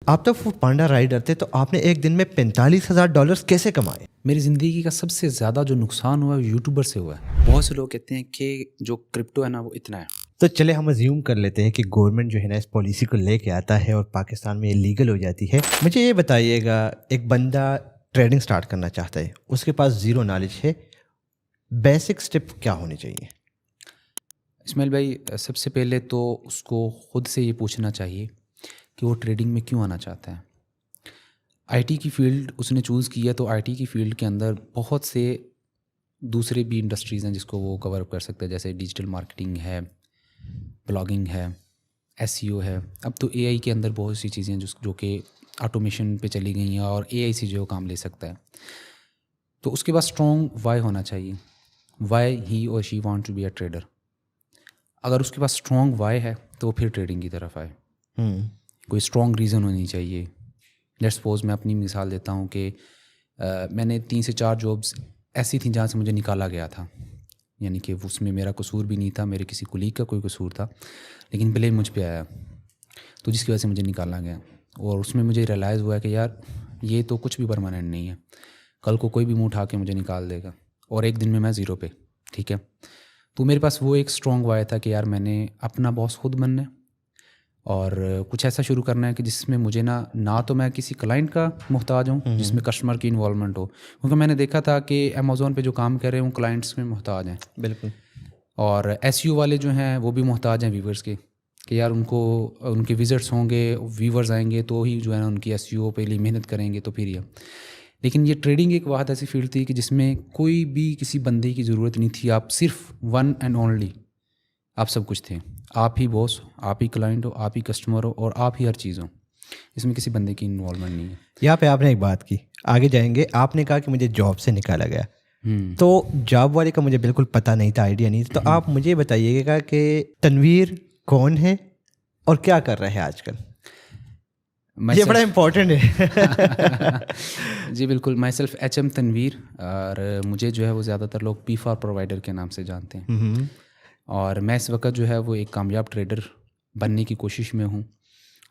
आप तो फूड पांडा राइडर थे, तो आपने एक दिन में $45,000 कैसे कमाए? मेरी ज़िंदगी का सबसे ज़्यादा जो नुकसान हुआ है वो यूट्यूबर से हुआ है। बहुत से लोग कहते हैं कि जो क्रिप्टो है ना वो इतना है। तो चले हम अज्यूम कर लेते हैं कि गवर्नमेंट जो है ना इस पॉलिसी को लेके आता है और पाकिस्तान में ये लीगल हो जाती है। मुझे ये बताइएगा, एक बंदा ट्रेडिंग स्टार्ट करना चाहता है, उसके पास ज़ीरो नॉलेज है, बेसिक स्टेप क्या होने चाहिए? इस्माइल भाई, सबसे पहले तो उसको खुद से ये पूछना चाहिए कि वो ट्रेडिंग में क्यों आना चाहता है। आईटी की फ़ील्ड उसने चूज़ किया तो आईटी की फ़ील्ड के अंदर बहुत से दूसरे भी इंडस्ट्रीज़ हैं जिसको वो कवर अप कर सकता है, जैसे डिजिटल मार्केटिंग है, ब्लॉगिंग है, एसईओ है। अब तो एआई के अंदर बहुत सी चीज़ें हैं जो कि ऑटोमेशन पे चली गई हैं और एआई से जो काम ले सकता है। तो उसके पास स्ट्रॉन्ग वाई होना चाहिए, वाई ही और she want to be a trader. अगर उसके पास स्ट्रॉन्ग वाई है तो वो फिर ट्रेडिंग की तरफ आए। कोई स्ट्रॉन्ग रीज़न होनी चाहिए। लेट्स सपोज मैं अपनी मिसाल देता हूँ कि मैंने 3 से 4 जॉब्स ऐसी थी जहाँ से मुझे निकाला गया था, यानी कि उसमें मेरा कसूर भी नहीं था, मेरे किसी कुलीग का कोई कसूर था, लेकिन ब्लेम मुझ पे आया, तो जिसकी वजह से मुझे निकाला गया। और उसमें मुझे रियलाइज़ हुआ कि यार ये तो कुछ भी परमानेंट नहीं है, कल को कोई भी मुँह उठा के मुझे निकाल देगा और एक दिन में मैं ज़ीरो पे। ठीक है, तो मेरे पास वो एक स्ट्रॉन्ग वाई था कि यार मैंने अपना बॉस खुद बनना है और कुछ ऐसा शुरू करना है कि जिसमें मुझे ना तो मैं किसी क्लाइंट का मोहताज हूँ, जिसमें कस्टमर की इन्वॉल्वमेंट हो, क्योंकि मैंने देखा था कि अमेज़ॉन पे जो काम कर रहे हैं वो क्लाइंट्स में मोहताज हैं। बिल्कुल। और एसईओ वाले जो हैं वो भी मोहताज हैं व्यूवर्स के, कि यार उनको उनके विजिट्स होंगे, व्यूवर्स आएंगे तो ही जो है ना उनकी एसईओ पे लिए मेहनत करेंगे तो फिर ये। लेकिन ये ट्रेडिंग एक वाहद ऐसी फील्ड थी कि जिसमें कोई भी किसी बंदे की ज़रूरत नहीं थी। आप सिर्फ वन एंड ओनली आप सब कुछ थे। आप ही बॉस, आप ही क्लाइंट हो, आप ही कस्टमर हो और आप ही हर चीज़ हो। इसमें किसी बंदे की इन्वॉल्वमेंट नहीं है। यहाँ पे आपने एक बात की, आगे जाएंगे। आपने कहा कि मुझे जॉब से निकाला गया, तो जॉब वाले का मुझे बिल्कुल पता नहीं था, आइडिया नहीं था। तो आप मुझे बताइएगा कि तनवीर कौन है और क्या कर रहा है आजकल? ये बड़ा इम्पोर्टेंट है। जी बिल्कुल, माई सेल्फ HM तनवीर, और मुझे जो है वो ज़्यादातर लोग P4 प्रोवाइडर के नाम से जानते हैं। और मैं इस वक्त जो है वो एक कामयाब ट्रेडर बनने की कोशिश में हूँ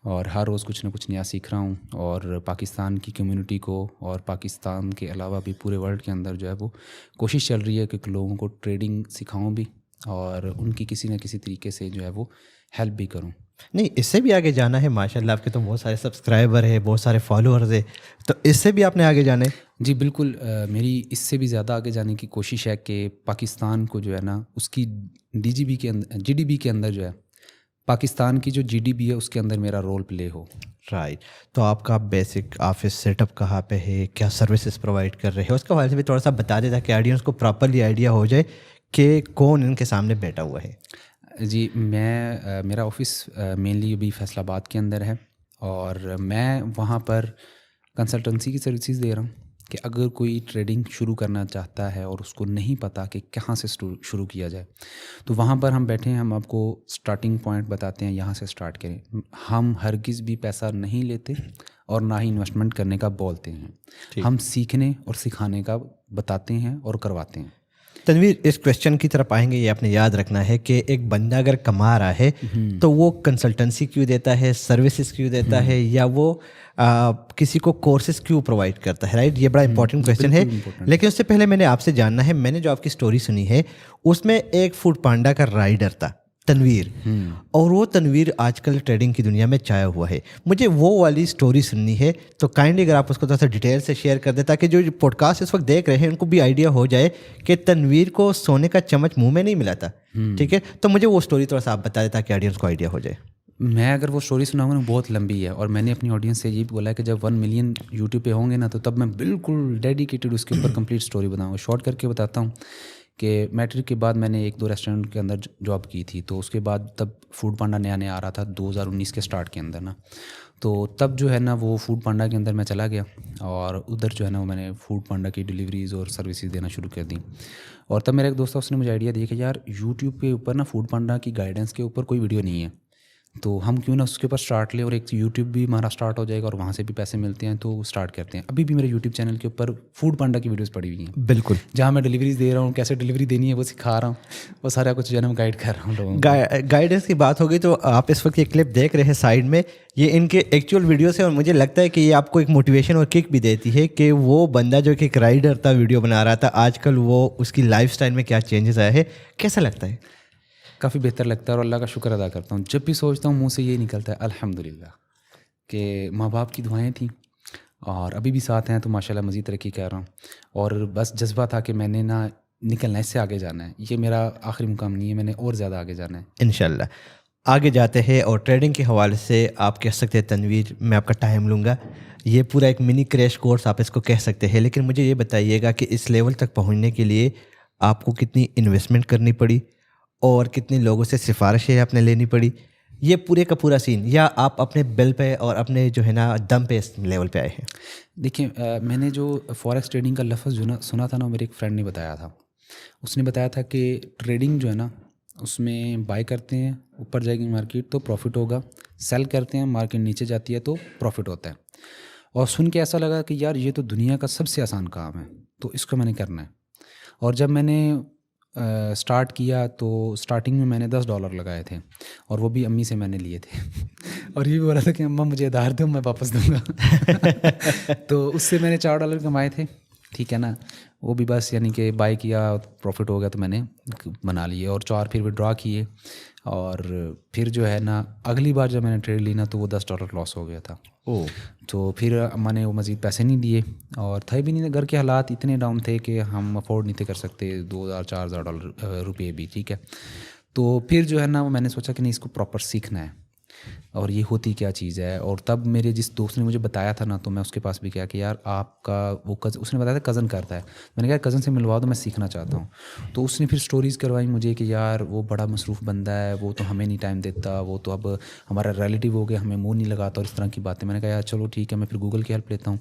और हर रोज़ कुछ ना कुछ नया सीख रहा हूँ। और पाकिस्तान की कम्युनिटी को और पाकिस्तान के अलावा भी पूरे वर्ल्ड के अंदर जो है वो कोशिश चल रही है कि लोगों को ट्रेडिंग सिखाऊं भी और उनकी किसी न किसी तरीके से जो है वो हेल्प भी करूं। नहीं, इससे भी आगे जाना है। माशाल्लाह, आपके तो बहुत सारे सब्सक्राइबर है, बहुत सारे फॉलोअर्स है, तो इससे भी आपने आगे जाना है। जी बिल्कुल, मेरी इससे भी ज़्यादा आगे जाने की कोशिश है कि पाकिस्तान को जो है ना उसकी DGB के अंदर, GDP के अंदर जो है पाकिस्तान की जो GDP है उसके अंदर मेरा रोल प्ले हो। राइट। तो आपका बेसिक ऑफिस सेटअप कहाँ पे है, क्या सर्विसेज प्रोवाइड कर रहे हैं, उसके हवाले से भी थोड़ा सा बता दें ताकि ऑडियंस को प्रॉपरली आइडिया हो जाए कि कौन इनके सामने बैठा हुआ है। जी, मेरा ऑफ़िस मेनली अभी फैसलाबाद के अंदर है और मैं वहाँ पर कंसल्टेंसी की सर्विसेज दे रहा हूँ कि अगर कोई ट्रेडिंग शुरू करना चाहता है और उसको नहीं पता कि कहाँ से शुरू किया जाए, तो वहाँ पर हम बैठे हैं, हम आपको स्टार्टिंग पॉइंट बताते हैं, यहाँ से स्टार्ट करें। हम हरगिज़ भी पैसा नहीं लेते और ना ही इन्वेस्टमेंट करने का बोलते हैं। हम सीखने और सिखाने का बताते हैं और करवाते हैं। तनवीर, इस क्वेश्चन की तरफ आएंगे, ये आपने याद रखना है कि एक बंदा अगर कमा रहा है तो वो कंसल्टेंसी क्यों देता है, सर्विसेज क्यों देता है, या वो किसी को कोर्सेज क्यों प्रोवाइड करता है। राइट, ये बड़ा इंपॉर्टेंट क्वेश्चन है। लेकिन उससे पहले मैंने आपसे जानना है, मैंने जो आपकी स्टोरी सुनी है उसमें एक फूड पांडा का राइडर था तनवीर, और वो तनवीर आजकल ट्रेडिंग की दुनिया में छाया हुआ है। मुझे वो वाली स्टोरी सुननी है, तो काइंडली अगर आप उसको थोड़ा सा डिटेल से शेयर कर दें ताकि जो पॉडकास्ट इस वक्त देख रहे हैं उनको भी आइडिया हो जाए कि तनवीर को सोने का चम्मच मुंह में नहीं मिला था। ठीक है, तो मुझे वो स्टोरी थोड़ा सा आप बता दें ताकि ऑडियंस को आइडिया हो जाए। मैं अगर वो स्टोरी सुनाऊंगा ना बहुत लंबी है, और मैंने अपनी ऑडियंस से ये बोला है कि जब 1 मिलियन यूट्यूब पे होंगे ना तो तब मैं बिल्कुल डेडिकेटेड उसके ऊपर कंप्लीट स्टोरी बताऊंगा। शॉर्ट करके बताता हूँ कि मैट्रिक के बाद मैंने 1-2 रेस्टोरेंट के अंदर जॉब की थी, तो उसके बाद तब फूड पांडा नया नया आ रहा था 2019 के स्टार्ट के अंदर ना, तो तब जो है ना वो फूड पांडा के अंदर मैं चला गया और उधर जो है ना वो मैंने फूड पांडा की डिलीवरीज़ और सर्विसेज देना शुरू कर दी। और तब मेरा एक दोस्त था, उसने मुझे आइडिया दिया कि यार यूट्यूब के ऊपर ना फूड पांडा की गाइडेंस के ऊपर कोई वीडियो नहीं है, तो हम क्यों ना उसके ऊपर स्टार्ट लें, और एक यूट्यूब भी हमारा स्टार्ट हो जाएगा और वहाँ से भी पैसे मिलते हैं, तो स्टार्ट करते हैं। अभी भी मेरे यूट्यूब चैनल के ऊपर फूड पांडा की वीडियोस पड़ी हुई हैं, बिल्कुल। जहाँ मैं डिलीवरीज दे रहा हूँ, कैसे डिलीवरी देनी है वो सिखा रहा हूँ, वो सारा कुछ जो है ना मैं गाइड कर रहा हूँ लोगों को। गाइडेंस की बात होगी तो आप इस वक्त ये क्लिप देख रहे हैं साइड में, ये इनके एक्चुअल वीडियोस है, और मुझे लगता है कि ये आपको एक मोटिवेशन और किक भी देती है कि वो बंदा जो कि एक राइडर था, वीडियो बना रहा था, आजकल वो उसकी लाइफस्टाइल में क्या चेंजेस आए हैं। कैसा लगता है? काफ़ी बेहतर लगता है और अल्लाह का शुक्र अदा करता हूँ। जब भी सोचता हूँ मुंह से ये निकलता है अल्हम्दुलिल्लाह, कि माँ बाप की दुआएं थी और अभी भी साथ हैं, तो माशाल्लाह मज़ीद तरक्की कर रहा हूँ। और बस जज्बा था कि मैंने ना निकलना है, इससे आगे जाना है, ये मेरा आखिरी मुकाम नहीं है, मैंने और ज़्यादा आगे जाना है इंशाल्लाह आगे जाते हैं। और ट्रेडिंग के हवाले से आप कह सकते हैं तनवीर, मैं आपका टाइम लूँगा, ये पूरा एक मिनी क्रैश कोर्स आप इसको कह सकते हैं, लेकिन मुझे ये बताइएगा कि इस लेवल तक पहुँचने के लिए आपको कितनी इन्वेस्टमेंट करनी पड़ी और कितने लोगों से सिफारिशें आपने लेनी पड़ी, ये पूरे का पूरा सीन, या आप अपने बिल पे और अपने जो है ना दम पे इस लेवल पे आए हैं? देखिए, मैंने जो फॉरेक्स ट्रेडिंग का लफ्ज़ जो ना सुना था ना, मेरे एक फ्रेंड ने बताया था। उसने बताया था कि ट्रेडिंग जो है ना, उसमें बाय करते हैं, ऊपर जाएगी मार्केट तो प्रॉफिट होगा, सेल करते हैं, मार्केट नीचे जाती है तो प्रॉफिट होता है। और सुन के ऐसा लगा कि यार ये तो दुनिया का सबसे आसान काम है, तो इसको मैंने करना है। और जब मैंने स्टार्ट किया तो स्टार्टिंग में मैंने $10 लगाए थे, और वो भी अम्मी से मैंने लिए थे और ये भी बोला था कि अम्मा मुझे उधार दो, मैं वापस दूंगा तो उससे मैंने $4 कमाए थे, ठीक है ना। वो भी बस यानी कि बाय किया, प्रॉफिट हो गया तो मैंने बना लिए, और 4 फिर विड्रॉ किए, और फिर जो है ना अगली बार जब मैंने ट्रेड ली ना, तो वो $10 लॉस हो गया था। ओह, तो फिर अम्मा ने वो मज़ीद पैसे नहीं दिए, और थे भी नहीं, घर के हालात इतने डाउन थे कि हम अफोर्ड नहीं थे कर सकते $2000-4000 रुपये भी, ठीक है। तो फिर जो है ना वो मैंने सोचा कि नहीं, इसको प्रॉपर सीखना है और ये होती क्या चीज़ है। और तब मेरे जिस दोस्त ने मुझे बताया था ना, तो मैं उसके पास भी गया कि यार आपका वो उसने बताया था कज़न करता है। मैंने कहा कज़न से मिलवा दो, मैं सीखना चाहता हूँ। तो उसने फिर स्टोरीज़ करवाई मुझे कि यार वो बड़ा मसरूफ़ बंदा है, वो तो हमें नहीं टाइम देता, वो तो अब हमारा रिलेटिव हो गया, हमें मुँह नहीं लगाता, और इस तरह की बातें। मैंने कहा यार चलो ठीक है, मैं फिर गूगल की हेल्प लेता हूँ।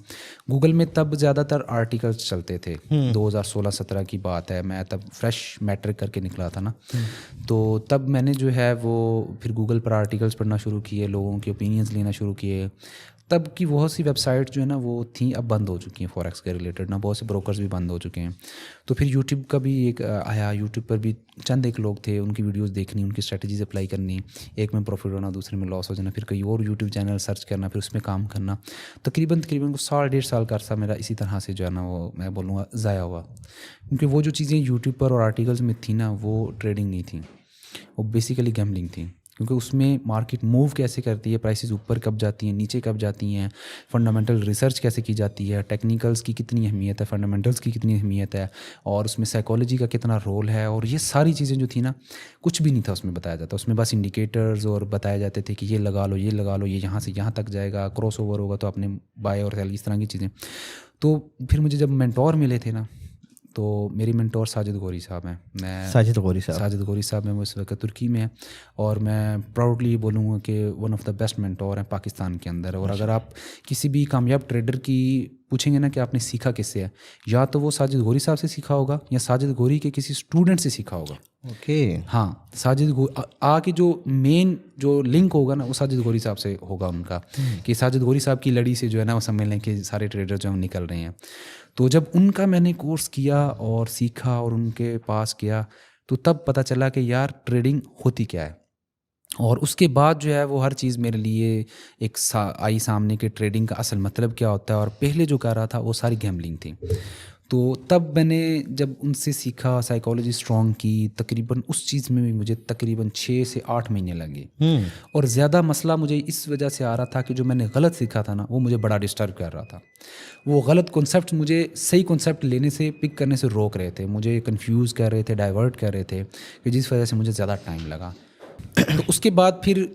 गूगल में तब ज़्यादातर आर्टिकल्स चलते थे, 2016-17 की बात है, मैं तब फ्रेश मैट्रिक करके निकला था ना। तो तब मैंने जो है वो फिर गूगल पर आर्टिकल्स पढ़ना शुरू किए, लोगों के ओपिनियंस लेना शुरू किए। तब की बहुत सी वेबसाइट जो है ना वो थी, अब बंद हो चुकी हैं फॉरेक्स के रिलेटेड ना, बहुत से ब्रोकर्स भी बंद हो चुके हैं। तो फिर यूट्यूब का भी एक आया, यूट्यूब पर भी चंद एक लोग थे, उनकी वीडियोस देखनी, उनकी स्ट्रेटजीज अप्लाई करनी, एक में प्रॉफिट होना, दूसरे में लॉस हो जाना, फिर कई और यूट्यूब चैनल सर्च करना, फिर उसमें काम करना। तकरीबन कुछ 1.5 साल का अर्सा मेरा इसी तरह से जो है ना वो मैं बोलूँगा ज़ाया हुआ, क्योंकि वो जो चीज़ें यूट्यूब पर और आर्टिकल्स में थी ना, वो ट्रेडिंग नहीं थी, वो बेसिकली गैम्बलिंग थी। क्योंकि उसमें मार्केट मूव कैसे करती है, प्राइसेस ऊपर कब जाती हैं, नीचे कब जाती हैं, फंडामेंटल रिसर्च कैसे की जाती है, टेक्निकल्स की कितनी अहमियत है, फंडामेंटल्स की कितनी अहमियत है, और उसमें साइकोलॉजी का कितना रोल है, और ये सारी चीज़ें जो थी ना, कुछ भी नहीं था उसमें बताया जाता। उसमें बस इंडिकेटर्स और बताए जाते थे कि ये लगा लो, ये लगा लो, ये यहाँ से यहाँ तक जाएगा, क्रॉस ओवर होगा तो आपने बाय और सेल, इस तरह की चीज़ें। तो फिर मुझे जब मेंटोर मिले थे ना, तो मेरी मेंटोर साजिद गौरी साहब हैं। मैं साजिद गौरी साहब में वो इस वक्त तुर्की में है, और मैं प्राउडली ये बोलूँगा कि one of the best mentor हैं पाकिस्तान के अंदर। और अगर आप किसी भी कामयाब ट्रेडर की पूछेंगे ना कि आपने सीखा किससे है, या तो वो साजिद गौरी साहब से सीखा होगा, या साजिद गौरी के किसी स्टूडेंट से सीखा होगा। ओके, हाँ, साजिद आके जो मेन जो लिंक होगा ना, वो साजिद गौरी साहब से होगा उनका, कि साजिद गौरी साहब की लड़ी से जो है ना वो समझ लें कि सारे ट्रेडर जो हम निकल रहे हैं। तो जब उनका मैंने कोर्स किया और सीखा और उनके पास गया, तो तब पता चला कि यार ट्रेडिंग होती क्या है। और उसके बाद जो है वो हर चीज़ मेरे लिए एक आई सामने कि ट्रेडिंग का असल मतलब क्या होता है। और पहले जो कर रहा था वो सारी गैम्बलिंग थी। तो तब मैंने जब उनसे सीखा, साइकोलॉजी स्ट्रॉन्ग की, तकरीबन उस चीज़ में भी मुझे तकरीबन 6 से 8 महीने लगे। और ज़्यादा मसला मुझे इस वजह से आ रहा था कि जो मैंने गलत सीखा था ना, वो मुझे बड़ा डिस्टर्ब कर रहा था। वो गलत कॉन्सेप्ट मुझे सही कॉन्सेप्ट लेने से, पिक करने से रोक रहे थे, मुझे कंफ्यूज कर रहे थे, डाइवर्ट कर रहे थे, कि जिस वजह से मुझे ज़्यादा टाइम लगा। तो उसके बाद फिर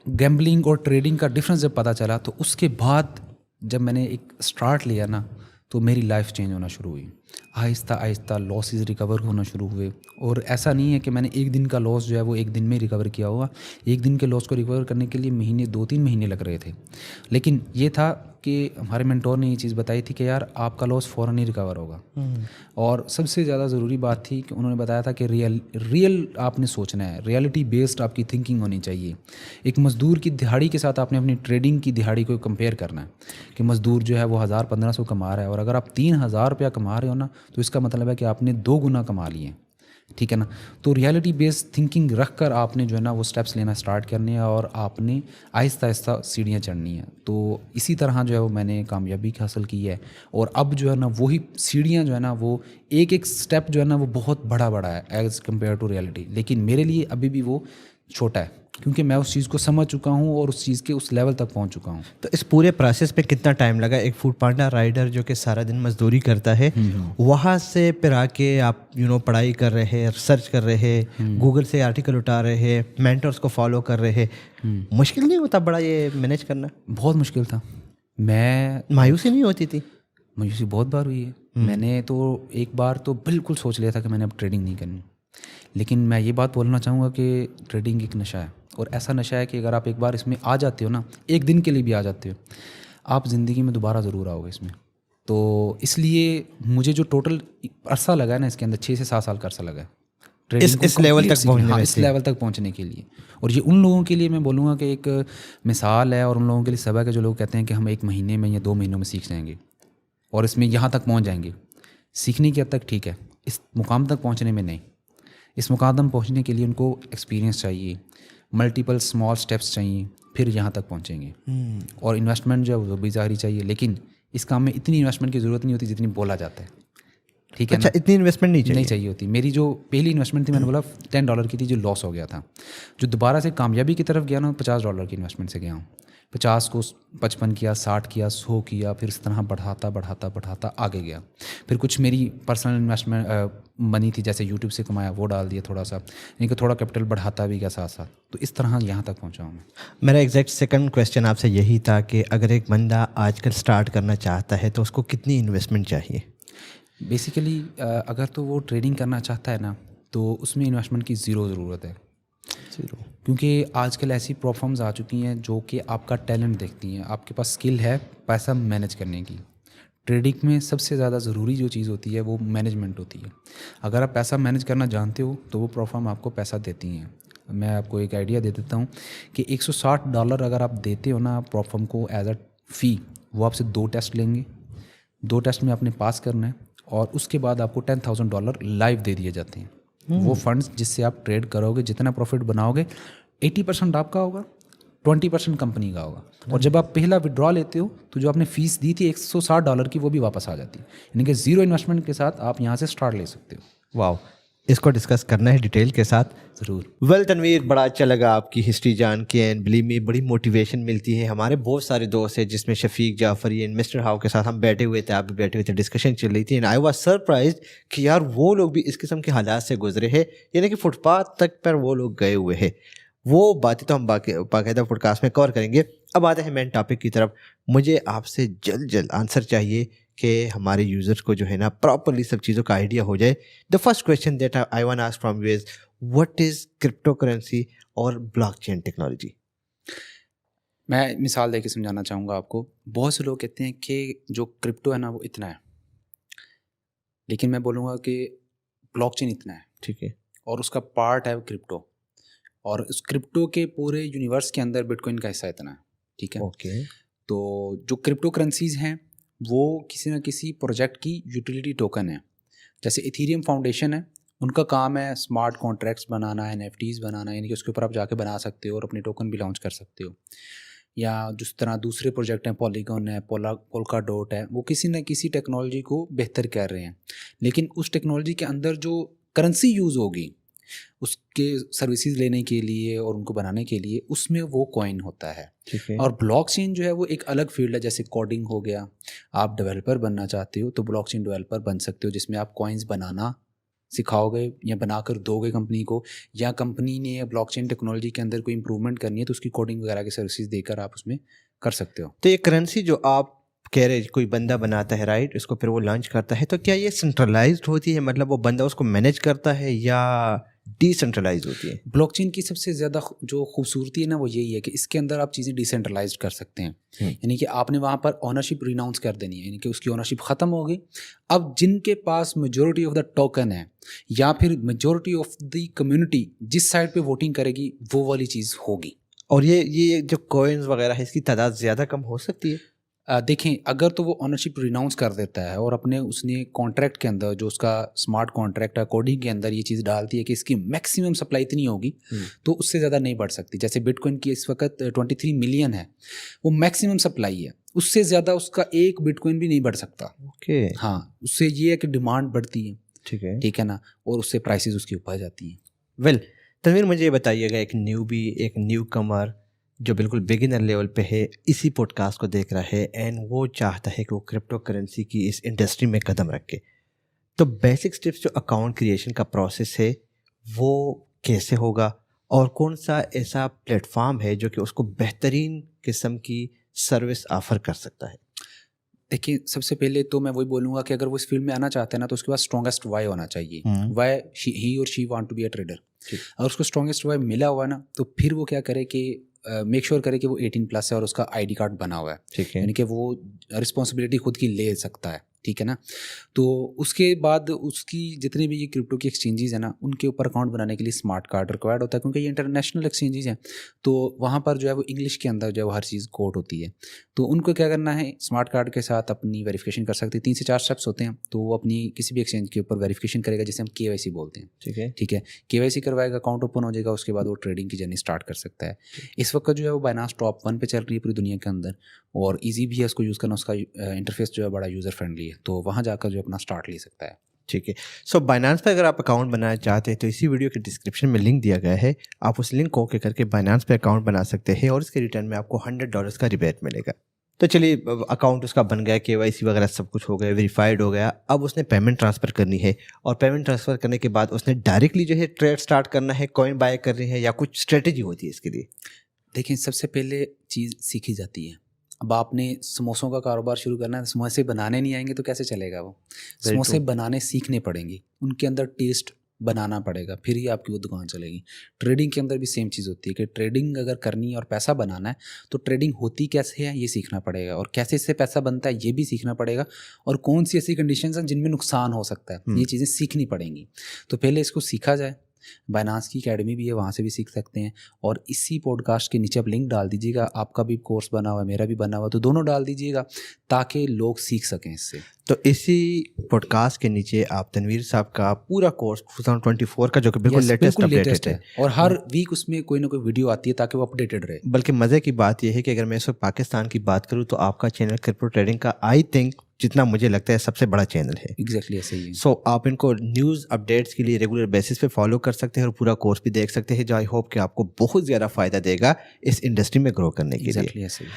गैम्बलिंग और ट्रेडिंग का डिफरेंस जब पता चला, तो उसके बाद जब मैंने एक स्टार्ट लिया ना, तो मेरी लाइफ चेंज होना शुरू हुई। आहिस्ता आहिस्ता लॉसेस रिकवर होना शुरू हुए। और ऐसा नहीं है कि मैंने एक दिन का लॉस जो है वो एक दिन में रिकवर किया होगा। एक दिन के लॉस को रिकवर करने के लिए महीने 2-3 महीने लग रहे थे। लेकिन ये था कि हमारे मेंटोर ने ये चीज़ बताई थी कि यार आपका लॉस फ़ौरन ही रिकवर होगा। और सबसे ज़्यादा ज़रूरी बात थी कि उन्होंने बताया था कि रियल आपने सोचना है, रियलिटी बेस्ड आपकी थिंकिंग होनी चाहिए। एक मज़दूर की दिहाड़ी के साथ आपने अपनी ट्रेडिंग की दिहाड़ी को कंपेयर करना है कि मज़दूर जो है वो 1000-1500 कमा रहा है, और अगर आप 3000 रुपया कमा रहे हो ना, तो इसका मतलब है कि आपने 2 गुना कमा लिए हैं। ठीक है ना। तो रियलिटी बेस्ड थिंकिंग रख कर आपने जो है ना वो स्टेप्स लेना स्टार्ट करने हैं, और आपने आहिस्ता आहिस्ता सीढ़ियाँ चढ़नी है। तो इसी तरह जो है वो मैंने कामयाबी हासिल की है। और अब जो है ना वही सीढ़ियाँ जो है ना वो एक एक स्टेप जो है ना वो बहुत बड़ा बड़ा है एज़ कम्पेयर टू रियलिटी। लेकिन मेरे लिए अभी भी वो छोटा है, क्योंकि मैं उस चीज़ को समझ चुका हूँ और उस चीज़ के उस लेवल तक पहुँच चुका हूँ। तो इस पूरे प्रोसेस में कितना टाइम लगा? एक फूड पांडा राइडर जो कि सारा दिन मजदूरी करता है, वहाँ से फिर आके आप पढ़ाई कर रहे हैं, रिसर्च कर रहे हैं, गूगल से आर्टिकल उठा रहे हैं, मेंटर्स को फॉलो कर रहे हैं, मुश्किल नहीं होता बड़ा ये मैनेज करना? बहुत मुश्किल था। मैं मायूसी नहीं होती थी? मायूसी बहुत बार हुई है। मैंने तो एक बार तो बिल्कुल सोच लिया था कि मैंने अब ट्रेडिंग नहीं करनी। लेकिन मैं ये बात बोलना चाहूँगा कि ट्रेडिंग एक नशा है, और ऐसा नशा है कि अगर आप एक बार इसमें आ जाते हो ना, एक दिन के लिए भी आ जाते हो, आप ज़िंदगी में दोबारा ज़रूर आओगे इसमें। तो इसलिए मुझे जो टोटल अरसा लगा है ना इसके अंदर 6 से 7 साल का अरसा लगा है ट्रेडिंग इस लेवल तक पहुँचने में? इस लेवल तक पहुँचने के लिए। और ये उन लोगों के लिए मैं बोलूँगा कि एक मिसाल है, और उन लोगों के लिए सबक है जो लोग कहते हैं कि हम 1 महीने में या 2 महीनों में सीख जाएंगे और इसमें यहाँ तक पहुँच जाएंगे। सीखने की हद तक ठीक है, इस मुकाम तक पहुँचने में नहीं। इस मुकाम तक पहुँचने के लिए उनको एक्सपीरियंस चाहिए, मल्टीपल स्मॉल स्टेप्स चाहिए, फिर यहाँ तक पहुँचेंगे। और इन्वेस्टमेंट जो है वो भी ज़ाहिर चाहिए, लेकिन इस काम में इतनी इन्वेस्टमेंट की ज़रूरत नहीं होती जितनी बोला जाता है। ठीक है अच्छा, इतनी इन्वेस्टमेंट नहीं चाहिए होती। मेरी जो पहली इन्वेस्टमेंट थी मैंने बोला $10 की थी, जो लॉस हो गया था। जो दोबारा से कामयाबी की तरफ गया ना, $50 की इन्वेस्टमेंट से गया हूँ। 50 को 55 किया, 60 किया, 100 किया, फिर इस तरह बढ़ाता आगे गया। फिर कुछ मेरी पर्सनल इन्वेस्टमेंट मनी थी, जैसे यूट्यूब से कमाया वो डाल दिया थोड़ा सा, यानी कि थोड़ा कैपिटल बढ़ाता भी गया साथ साथ। तो इस तरह यहाँ तक पहुँचा हूँ मैं। मेरा एग्जैक्ट सेकंड क्वेश्चन आपसे यही था कि अगर एक बंदा आजकल स्टार्ट करना चाहता है तो उसको कितनी इन्वेस्टमेंट चाहिए? बेसिकली अगर तो वो ट्रेडिंग करना चाहता है ना, तो उसमें इन्वेस्टमेंट की ज़ीरो ज़रूरत है। क्योंकि आजकल ऐसी प्लेटफॉर्म्स आ चुकी हैं जो कि आपका टैलेंट देखती हैं, आपके पास स्किल है पैसा मैनेज करने की। ट्रेडिंग में सबसे ज़्यादा ज़रूरी जो चीज़ होती है वो मैनेजमेंट होती है। अगर आप पैसा मैनेज करना जानते हो तो वो प्लेटफॉर्म आपको पैसा देती हैं। मैं आपको एक आइडिया दे देता हूँ कि $160 अगर आप देते हो ना प्लेटफॉर्म को एज अ फ़ी, वो आपसे 2 टेस्ट लेंगे। 2 टेस्ट में आपने पास करना है, और उसके बाद आपको $10,000 लाइव दे दिए जाते हैं। वो फंड्स जिससे आप ट्रेड करोगे, जितना प्रॉफिट बनाओगे 80% आपका होगा, 20% कंपनी का होगा। और जब आप पहला विड्रॉ लेते हो तो जो आपने फीस दी थी $160 की, वो भी वापस आ जाती है। यानी कि ज़ीरो इन्वेस्टमेंट के साथ आप यहाँ से स्टार्ट ले सकते हो। वाह, इसको डिस्कस करना है डिटेल के साथ ज़रूर। वेल तनवीर, बड़ा अच्छा लगा आपकी हिस्ट्री जान के, एंड बिलीव मी बड़ी मोटिवेशन मिलती है। हमारे बहुत सारे दोस्त हैं जिसमें शफीक जाफरी एंड मिस्टर हाउ के साथ हम बैठे हुए थे, आप भी बैठे हुए थे, डिस्कशन चल रही थी, एंड आई वाज सरप्राइज्ड कि यार वो लोग भी इस किस्म के हालात से गुजरे हैं, यानी कि फुटपाथ तक पर वो लोग गए हुए हैं। वो बातें तो हम बाकायदा पॉडकास्ट में कवर करेंगे। अब आते हैं मेन टॉपिक की तरफ। मुझे आपसे जल्द आंसर चाहिए कि हमारे यूज़र्स को जो है ना प्रॉपरली सब चीज़ों का आइडिया हो जाए। The first question that I want ask from you is what is crypto currency और ब्लॉकचेन टेक्नोलॉजी? मैं मिसाल देके समझाना चाहूँगा आपको। बहुत से लोग कहते हैं कि जो क्रिप्टो है ना वो इतना है, लेकिन मैं बोलूँगा कि ब्लॉकचेन इतना है। ठीक है। और उसका पार्ट है क्रिप्टो, और उस क्रिप्टो के पूरे यूनिवर्स के अंदर बिटकॉइन का हिस्सा इतना है। ठीक है। ओके। तो जो क्रिप्टो करेंसीज हैं वो किसी न किसी प्रोजेक्ट की यूटिलिटी टोकन है। जैसे इथीरियम फाउंडेशन है, उनका काम है स्मार्ट कॉन्ट्रैक्ट्स बनाना, NFTs बनाना, यानी कि उसके ऊपर आप जाके बना सकते हो और अपने टोकन भी लॉन्च कर सकते हो। या जिस तरह दूसरे प्रोजेक्ट हैं, पॉलीगॉन है, पोल्का डॉट है, वो किसी न किसी टेक्नोलॉजी को बेहतर कर रहे हैं। लेकिन उस टेक्नोलॉजी के अंदर जो करेंसी यूज़ होगी उसके सर्विसेज लेने के लिए और उनको बनाने के लिए, उसमें वो कॉइन होता है। ठीक है। और ब्लॉकचेन जो है वो एक अलग फील्ड है। जैसे कोडिंग हो गया, आप डेवलपर बनना चाहते हो तो ब्लॉकचेन डेवलपर बन सकते हो, जिसमें आप कॉइन्स बनाना सिखाओगे या बनाकर दोगे कंपनी को, या कंपनी ने ब्लॉकचेन टेक्नोलॉजी के अंदर कोई इंप्रूवमेंट करनी है तो उसकी कोडिंग वगैरह की सर्विसेज देकर आप उसमें कर सकते हो। तो ये करेंसी जो आप कह रहे कोई बंदा बनाता है राइट, इसको फिर वो लॉन्च करता है, तो क्या ये सेंट्रलाइज्ड होती है, मतलब वो बंदा उसको मैनेज करता है या डिसेंट्रलाइज होती है? ब्लॉकचेन की सबसे ज़्यादा जो खूबसूरती है ना वो यही है कि इसके अंदर आप चीज़ें डिसेंट्रलाइज कर सकते हैं। यानी कि आपने वहाँ पर ओनरशिप रिनाउंस कर देनी है, यानी कि उसकी ओनरशिप ख़त्म हो गई। अब जिनके पास मेजॉरिटी ऑफ द टोकन है या फिर मेजॉरिटी ऑफ द कम्युनिटी जिस साइड पे वोटिंग करेगी वो वाली चीज़ होगी। और ये जो कॉइन्स वगैरह है इसकी तादाद ज़्यादा कम हो सकती है? देखें, अगर तो वो ओनरशिप रिनाउंस कर देता है और अपने उसने कॉन्ट्रैक्ट के अंदर जो उसका स्मार्ट कॉन्ट्रैक्ट है कोडिंग के अंदर ये चीज़ डालती है कि इसकी मैक्सिमम सप्लाई इतनी होगी, तो उससे ज़्यादा नहीं बढ़ सकती। जैसे बिटकॉइन की इस वक्त 23 मिलियन है, वो मैक्सिमम सप्लाई है, उससे ज़्यादा उसका एक बिटकॉइन भी नहीं बढ़ सकता। ओके। हाँ, उससे ये है कि डिमांड बढ़ती है, ठीक है ना, और उससे प्राइसेस उसकी ऊपर जाती हैं। वेल तनवीर, मुझे ये बताइएगा, एक न्यूबी, एक न्यू कमर जो बिल्कुल बिगिनर लेवल पे है, इसी पॉडकास्ट को देख रहा है एंड वो चाहता है कि वो क्रिप्टो करेंसी की इस इंडस्ट्री में कदम रखे, तो बेसिक स्टेप्स जो अकाउंट क्रिएशन का प्रोसेस है वो कैसे होगा, और कौन सा ऐसा प्लेटफॉर्म है जो कि उसको बेहतरीन किस्म की सर्विस ऑफर कर सकता है? देखिए, सबसे पहले तो मैं वही बोलूँगा कि अगर वो इस फील्ड में आना चाहते हैं ना, तो उसके पास स्ट्रॉन्गेस्ट वाई होना चाहिए। वाई ही और she want to be a trader. अगर उसको स्ट्रॉन्गेस्ट वाई मिला हुआ ना, तो फिर वो क्या करे कि मेक श्योर करे कि वो 18+ है और उसका आईडी कार्ड बना हुआ है, ठीक है, यानी कि वो रिस्पॉन्सिबिलिटी खुद की ले सकता है, ठीक है ना। तो उसके बाद उसकी जितने भी ये क्रिप्टो की एक्सचेंजेस हैं ना, उनके ऊपर अकाउंट बनाने के लिए स्मार्ट कार्ड रिक्वायर्ड होता है, क्योंकि ये इंटरनेशनल एक्सचेंजेस हैं, तो वहाँ पर जो है वो इंग्लिश के अंदर जो है वो हर चीज़ कोड होती है। तो उनको क्या करना है, स्मार्ट कार्ड के साथ अपनी वेरिफिकेशन कर सकते हैं। 3 से 4 स्टेप्स होते हैं, तो वो अपनी किसी भी एक्सचेंज के ऊपर वेरिफिकेशन करेगा, जिसे हम KYC बोलते हैं, ठीक है। KYC करवाएगा, अकाउंट ओपन हो जाएगा, उसके बाद वो ट्रेडिंग की जर्नी स्टार्ट कर सकता है। इस वक्त जो है वो बाइनांस टॉप 1 पे चल रही है पूरी दुनिया के अंदर, और ईजी भी है उसको यूज़ करना, उसका इंटरफेस जो है बड़ा यूज़र फ्रेंडली है, तो वहाँ जाकर जो अपना स्टार्ट ले सकता है। ठीक है। सो बाइनांस पे अगर आप अकाउंट बनाना चाहते हैं तो इसी वीडियो के डिस्क्रिप्शन में लिंक दिया गया है, आप उस लिंक को ओके करके बाइनांस पे अकाउंट बना सकते हैं और इसके रिटर्न में आपको $100 का रिबेट मिलेगा। तो चलिए, अकाउंट उसका बन गया, KYC वगैरह सब कुछ हो गया, वेरीफाइड हो गया, अब उसने पेमेंट ट्रांसफ़र करनी है, और पेमेंट ट्रांसफ़र करने के बाद उसने डायरेक्टली जो है ट्रेड स्टार्ट करना है, कॉइन बाय करनी है, या कुछ स्ट्रेटेजी होती है इसके लिए? देखिए, सबसे पहले चीज़ सीखी जाती है। अब आपने समोसों का कारोबार शुरू करना है, समोसे बनाने नहीं आएंगे तो कैसे चलेगा वो? समोसे बनाने सीखने पड़ेंगे, उनके अंदर टेस्ट बनाना पड़ेगा, फिर ही आपकी वो दुकान चलेगी। ट्रेडिंग के अंदर भी सेम चीज़ होती है कि ट्रेडिंग अगर करनी है और पैसा बनाना है, तो ट्रेडिंग होती कैसे है ये सीखना पड़ेगा, और कैसे इससे पैसा बनता है ये भी सीखना पड़ेगा, और कौन सी ऐसी कंडीशंस हैं जिनमें नुकसान हो सकता है, ये चीज़ें सीखनी पड़ेंगी। तो पहले इसको सीखा जाए। बाइनांस की एकेडमी भी है, वहाँ से भी सीख सकते हैं, और इसी पॉडकास्ट के नीचे आप लिंक डाल दीजिएगा, आपका भी कोर्स बना हुआ है, मेरा भी बना हुआ है, तो दोनों डाल दीजिएगा ताकि लोग सीख सकें इससे। तो इसी पॉडकास्ट के नीचे आप तनवीर साहब का पूरा कोर्स 2024 का जो कि बिल्कुल लेटेस्ट अपडेटेड है, और हर वीक उसमें कोई ना कोई वीडियो आती है ताकि वो अपडेटेड रहे। बल्कि मज़े की बात यह है कि अगर मैं इस वक्त पाकिस्तान की बात करूँ तो आपका चैनल क्रिप्टो ट्रेडिंग का आई थिंक जितना मुझे लगता है सबसे बड़ा चैनल है। एग्जैक्टली ऐसे ही है। सो आप इनको न्यूज़ अपडेट्स के लिए रेगुलर बेसिस पे फॉलो कर सकते हैं और पूरा कोर्स भी देख सकते हैं, जो आई होप कि आपको बहुत ज़्यादा फ़ायदा देगा इस इंडस्ट्री में ग्रो करने के लिए। ऐसे ही।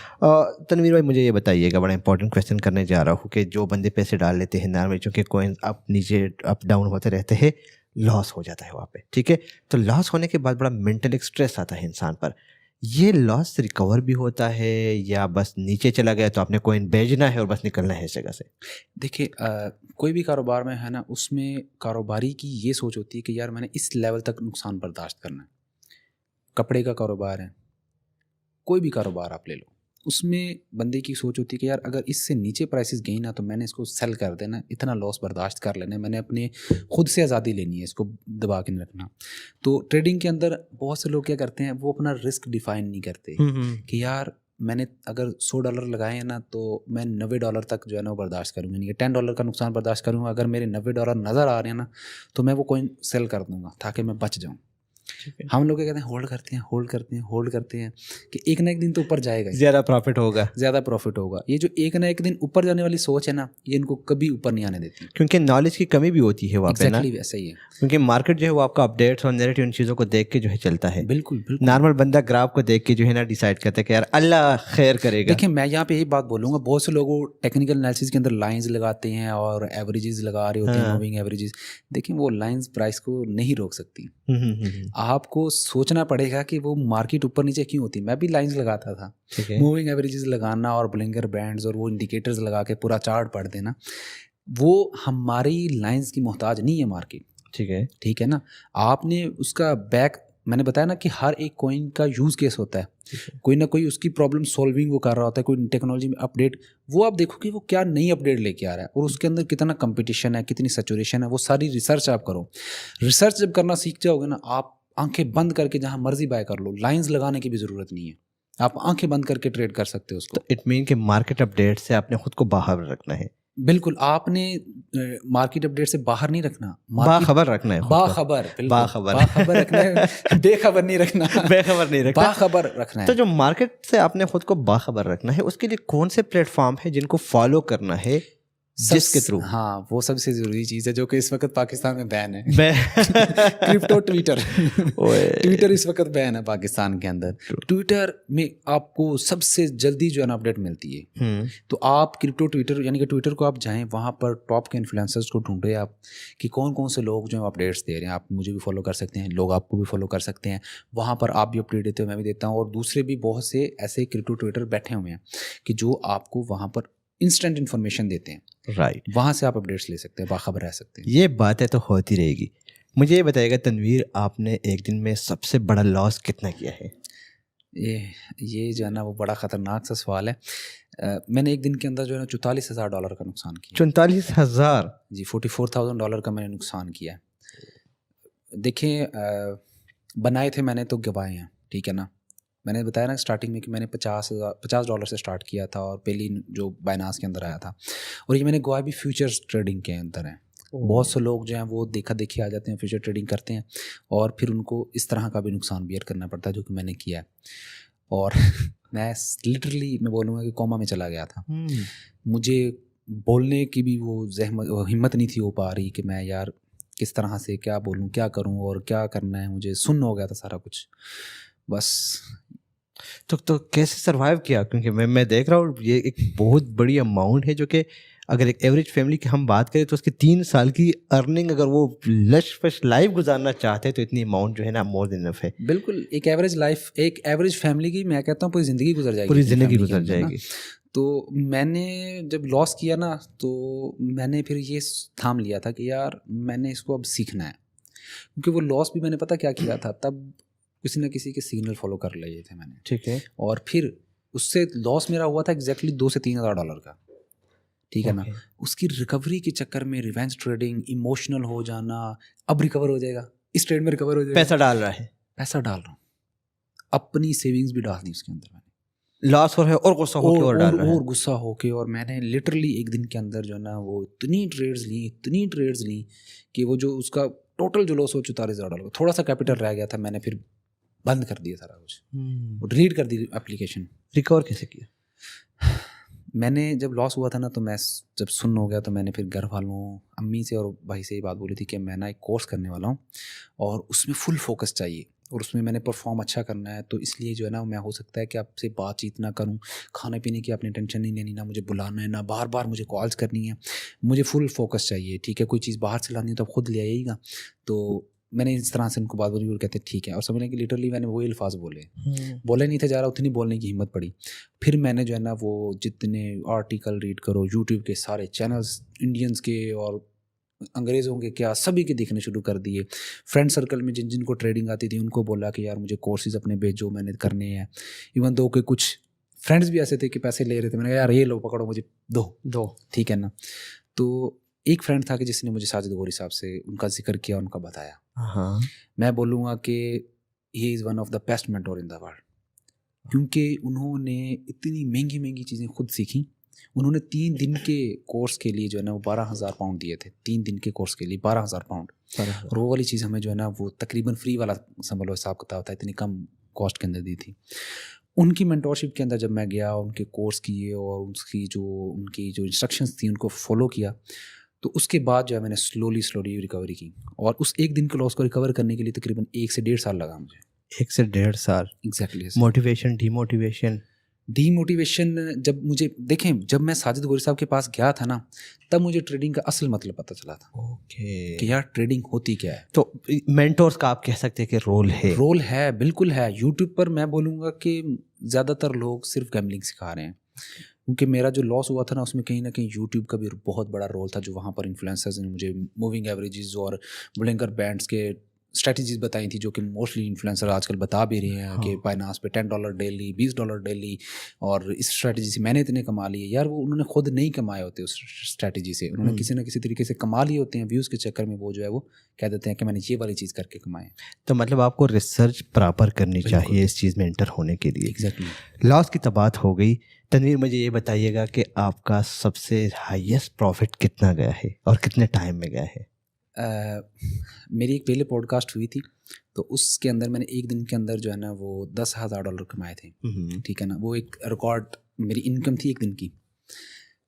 तनवीर भाई, मुझे ये बताइएगा, बड़ा इंपॉर्टेंट क्वेश्चन करने जा रहा हूँ कि जो बंदे पैसे डाल लेते हैं नॉर्मली, चूँकि कॉइन अप नीचे अप डाउन होते रहते हैं, लॉस हो जाता है वहाँ पे, ठीक है। तो लॉस होने के बाद बड़ा मेंटल एक स्ट्रेस आता है इंसान पर, ये लॉस रिकवर भी होता है या बस नीचे चला गया तो आपने कॉइन बेचना है और बस निकलना है इस जगह से? देखिए, कोई भी कारोबार में है ना, उसमें कारोबारी की ये सोच होती है कि यार मैंने इस लेवल तक नुकसान बर्दाश्त करना है। कपड़े का कारोबार है, कोई भी कारोबार आप ले लो, उसमें बंदे की सोच होती है कि यार अगर इससे नीचे प्राइसेस गई ना तो मैंने इसको सेल कर देना, इतना लॉस बर्दाश्त कर लेना है, मैंने अपने खुद से आज़ादी लेनी है, इसको दबा के नहीं रखना। तो ट्रेडिंग के अंदर बहुत से लोग क्या करते हैं, वो अपना रिस्क डिफाइन नहीं करते कि यार मैंने अगर $100 लगाए हैं ना, तो मैं $90 तक जो है ना वो बर्दाश्त करूँगा, नहीं $10 का नुकसान बर्दाश्त करूँगा। अगर मेरे $90 नज़र आ रहे हैं ना, तो मैं वो कॉइन सेल कर दूँगा ताकि मैं बच जाऊँ। हम लोग क्या कहते हैं, होल्ड करते हैं, होल्ड करते हैं, होल्ड करते हैं कि एक ना एक दिन तो ऊपर जाएगा, ज़्यादा प्रॉफिट होगा, ज़्यादा प्रॉफिट होगा। ये जो एक ना एक दिन ऊपर जाने वाली सोच है ना, ये इनको कभी ऊपर नहीं आने देती, क्योंकि नॉलेज की कमी भी होती है वहाँ पे ना। एग्जैक्टली वैसा ही है, क्योंकि मार्केट जो है वो आपका अपडेट्स और नैरेटिव, उन चीज़ों को देख के जो है चलता है। बिल्कुल बिल्कुल। नॉर्मल बंदा ग्राफ को देख के जो है ना डिसाइड करता है कि यार अल्लाह खैर करेगा। देखिए, मैं यहाँ पे यही बात बोलूँगा, बहुत से लोग टेक्निकल एनालिसिस के अंदर लाइंस लगाते हैं और एवरेजेस लगा रहे होते हैं, मूविंग एवरेजेस। देखिए, वो लाइंस प्राइस को नहीं रोक सकती। आपको सोचना पड़ेगा कि वो मार्केट ऊपर नीचे क्यों होती है। मैं भी लाइंस लगाता था, ठीक है। मूविंग एवरेजेस लगाना और ब्लिंकर बैंड्स और वो इंडिकेटर्स लगा के पूरा चार्ट पढ़ देना, वो हमारी लाइंस की मोहताज नहीं है मार्केट। ठीक है। ठीक है ना, आपने उसका बैक, मैंने बताया ना कि हर एक कॉइन का यूज़ केस होता है, कोई ना कोई उसकी प्रॉब्लम सॉल्विंग वो कर रहा होता है, कोई टेक्नोलॉजी में अपडेट, वो आप देखो कि वो क्या नई अपडेट लेके आ रहा है और उसके अंदर कितना कंपटीशन है, कितनी सैचुरेशन है, वो सारी रिसर्च आप करो। रिसर्च जब करना सीख जाओगे ना, आप आंखें बंद करके जहाँ मर्जी बाय कर लो, लाइंस लगाने की भी ज़रूरत नहीं है, आप आंखें बंद करके ट्रेड कर सकते हो उसको। तो इट मीन कि मार्केट अपडेट से आपने खुद को बाहर रखना है। बिल्कुल, आपने मार्केट अपडेट से बाहर नहीं रखना, मार्केट बाखबर रखना है खुद को। बाखबर, बिल्कुल बाखबर। बाखबर रखना है, बेखबर नहीं रखना, बेखबर नहीं रखना, बाखबर रखना है। तो जो मार्केट से आपने खुद को बाखबर रखना है, उसके लिए कौन से प्लेटफॉर्म है जिनको फॉलो करना है, जिसके थ्रू? हाँ, वो सबसे ज़रूरी चीज़ है जो कि इस वक्त पाकिस्तान में बैन है। Crypto Twitter. ट्विटर इस वक्त बैन है पाकिस्तान के अंदर। ट्विटर में आपको सबसे जल्दी जो है ना अपडेट मिलती है। तो आप क्रिप्टो ट्विटर यानी कि ट्विटर को आप जाएं, वहाँ पर टॉप के इन्फ्लुएंसर्स को ढूंढें आप कि कौन कौन से लोग जो है अपडेट्स दे रहे हैं। आप मुझे भी फॉलो कर सकते हैं, लोग आपको भी फॉलो कर सकते हैं, वहाँ पर आप भी अपडेट देते हो, मैं भी देता हूँ, और दूसरे भी बहुत से ऐसे क्रिप्टो ट्विटर बैठे हुए हैं कि जो आपको वहाँ पर इंस्टेंट इन्फॉर्मेशन देते हैं। राइट, वहाँ से आप अपडेट्स ले सकते हैं, बाखबर रह सकते हैं। ये बातें तो होती रहेगी। मुझे ये बताइएगा तनवीर, आपने एक दिन में सबसे बड़ा लॉस कितना किया है? ये जो है ना वो बड़ा ख़तरनाक सा सवाल है। मैंने एक दिन के अंदर जो है ना $44,000 का नुकसान किया। 44,000? जी, $44,000 का मैंने नुकसान किया। देखिए, बनाए थे मैंने तो गवाए हैं, ठीक है ना। मैंने बताया ना स्टार्टिंग में कि मैंने $50 से स्टार्ट किया था और पहली जो बाइनांस के अंदर आया था, और ये मैंने गवाए भी फ्यूचर्स ट्रेडिंग के अंदर हैं। बहुत से लोग जो हैं वो देखा देखी आ जाते हैं, फ्यूचर ट्रेडिंग करते हैं और फिर उनको इस तरह का भी नुकसान बियर करना पड़ता है जो कि मैंने किया है। और मैं लिटरली मैं बोलूँगा कि कोमा में चला गया था। मुझे बोलने की भी वो हिम्मत नहीं थी हो पा रही कि मैं यार किस तरह से क्या बोलूँ, क्या करूँ और क्या करना है, मुझे सुन्न हो गया था सारा कुछ बस। तो कैसे सरवाइव किया? क्योंकि मैं देख रहा हूँ ये एक बहुत बड़ी अमाउंट है, जो कि अगर एक एवरेज फैमिली की हम बात करें तो उसकी 3 साल की अर्निंग अगर वो लश फश लाइफ गुजारना चाहते हैं तो इतनी अमाउंट जो है ना मोर देन इनफ है। बिल्कुल, एक एवरेज लाइफ, एक एवरेज फैमिली की मैं कहता हूँ पूरी ज़िंदगी गुजर जाएगी, पूरी ज़िंदगी गुजर जाएगी। तो मैंने जब लॉस किया ना तो मैंने फिर ये थाम लिया था कि यार मैंने इसको अब सीखना है, क्योंकि वो लॉस भी मैंने पता क्या किया था, तब किसी न किसी के सिग्नल फॉलो कर लिए थे मैंने, ठीक है। और फिर उससे लॉस मेरा हुआ था एग्जैक्टली $2,000 से $3,000 का, ठीक है ना। उसकी रिकवरी के चक्कर में रिवेंज ट्रेडिंग, इमोशनल हो जाना, अब रिकवर हो जाएगा, इस ट्रेड में रिकवर हो जाएगा, पैसा डाल रहा है, पैसा डाल रहा हूँ, अपनी सेविंग्स भी डाल दी उसके अंदर मैंने, लॉस हो रहा है और गुस्सा होके और डाल रहा है, और गुस्सा होके, और मैंने लिटरली एक दिन के अंदर जो है ना वो इतनी ट्रेड्स ली कि वो जो उसका टोटल जो लॉस हो $44,000, थोड़ा सा कैपिटल रह गया था, मैंने फिर बंद कर दिया सारा कुछ, डिलीट कर दी एप्लीकेशन। रिकवर कैसे किया? मैंने जब लॉस हुआ था ना तो मैं जब सुन्न हो गया तो मैंने फिर घर वालों, अम्मी से और भाई से ये बात बोली थी कि मैं ना एक कोर्स करने वाला हूँ और उसमें फुल फोकस चाहिए और उसमें मैंने परफॉर्म अच्छा करना है, तो इसलिए जो है ना मैं हो सकता है कि आपसे बातचीत ना करूँ, खाने पीने की आपने टेंशन नहीं लेनी, ना मुझे बुलाना है, ना बार बार मुझे कॉल्स करनी है, मुझे फुल फोकस चाहिए, ठीक है। कोई चीज़ बाहर से लानी है तो आप खुद ले आइएगा। तो मैंने इस तरह से उनको बात बोली और कहते ठीक है, और समझने कि लिटरली मैंने वही अल्फाज बोले नहीं थे जा रहा, उतनी बोलने की हिम्मत पड़ी। फिर मैंने जो है ना वो जितने आर्टिकल रीड करो, यूट्यूब के सारे चैनल्स इंडियंस के और अंग्रेज़ों के क्या सभी के देखने शुरू कर दिए। फ्रेंड सर्कल में जिन जिनको ट्रेडिंग आती थी उनको बोला कि यार मुझे कोर्सेज अपने भेजो, मैंने करने हैं। इवन दो के कुछ फ्रेंड्स भी ऐसे थे कि पैसे ले रहे थे, मैंने कहा यार ये लो पकड़ो, मुझे दो, ठीक है ना। तो एक फ्रेंड था कि जिसने मुझे साजिद गौरी साहब से उनका जिक्र किया, उनका बताया। हाँ, मैं बोलूँगा कि he is one of the best mentor in the world, क्योंकि उन्होंने इतनी महंगी चीज़ें खुद सीखी। उन्होंने 3 दिन के कोर्स के लिए जो है ना वो £12,000 दिए थे, 3 दिन के कोर्स के लिए £12,000, और वो वाली चीज़ हमें जो है ना वो तकरीबन फ्री वाला समझ लो हिसाब किताब था, इतनी कम कॉस्ट के अंदर दी थी। उनकी मेंटोरशिप के अंदर जब मैं गया, उनके कोर्स किए और उनकी जो इंस्ट्रक्शंस थी उनको फॉलो किया, तो उसके बाद जो है मैंने स्लोली रिकवरी की, और उस एक दिन के लॉस को रिकवर करने के लिए तकरीबन 1 से 1.5 साल लगा मुझे। 1 से 1.5 साल? एग्जैक्टली। Motivation, demotivation? डीमोटिवेशन जब मुझे देखें, जब मैं साजिद गोरी साहब के पास गया था ना, तब मुझे ट्रेडिंग का असल मतलब पता चला था ओके। कि यार ट्रेडिंग होती क्या है। तो मेंटोर्स का आप कह सकते हैं कि रोल है। बिल्कुल है। यूट्यूब पर मैं बोलूँगा कि ज़्यादातर लोग सिर्फ गैम्बलिंग सिखा रहे हैं, क्योंकि मेरा जो लॉस हुआ था ना, उसमें कहीं ना कहीं यूट्यूब का भी बहुत बड़ा रोल था। जो वहाँ पर इन्फ्लुएंसर्स ने मुझे मूविंग एवरेजेस और बुलिंगर बैंड्स के स्ट्रेटजीज बताई थी, जो कि मोस्टली इन्फ्लुएंसर आजकल बता भी रहे हैं कि बाइनांस पे $10 डेली, $20 डेली, और इस स्ट्रेटजी से मैंने इतने कमा लिए। यार वो उन्होंने खुद नहीं कमाए होते उस स्ट्रेटजी से, उन्होंने किसी ना किसी तरीके से कमा लिए होते हैं। व्यूज़ के चक्कर में वो जो है वो कह देते हैं कि मैंने ये वाली चीज़ करके कमाए। तो मतलब आपको रिसर्च प्रॉपर करनी चाहिए इस चीज़ में एंटर होने के लिए। एग्जैक्टली। लॉस की तो बात हो गई। तनवीर, मुझे ये बताइएगा कि आपका सबसे हाईएस्ट प्रॉफिट कितना गया है और कितने टाइम में गया है? मेरी एक पहले पॉडकास्ट हुई थी, तो उसके अंदर मैंने एक दिन के अंदर जो है ना वो $10,000 कमाए थे। ठीक है ना, वो एक रिकॉर्ड मेरी इनकम थी एक दिन की।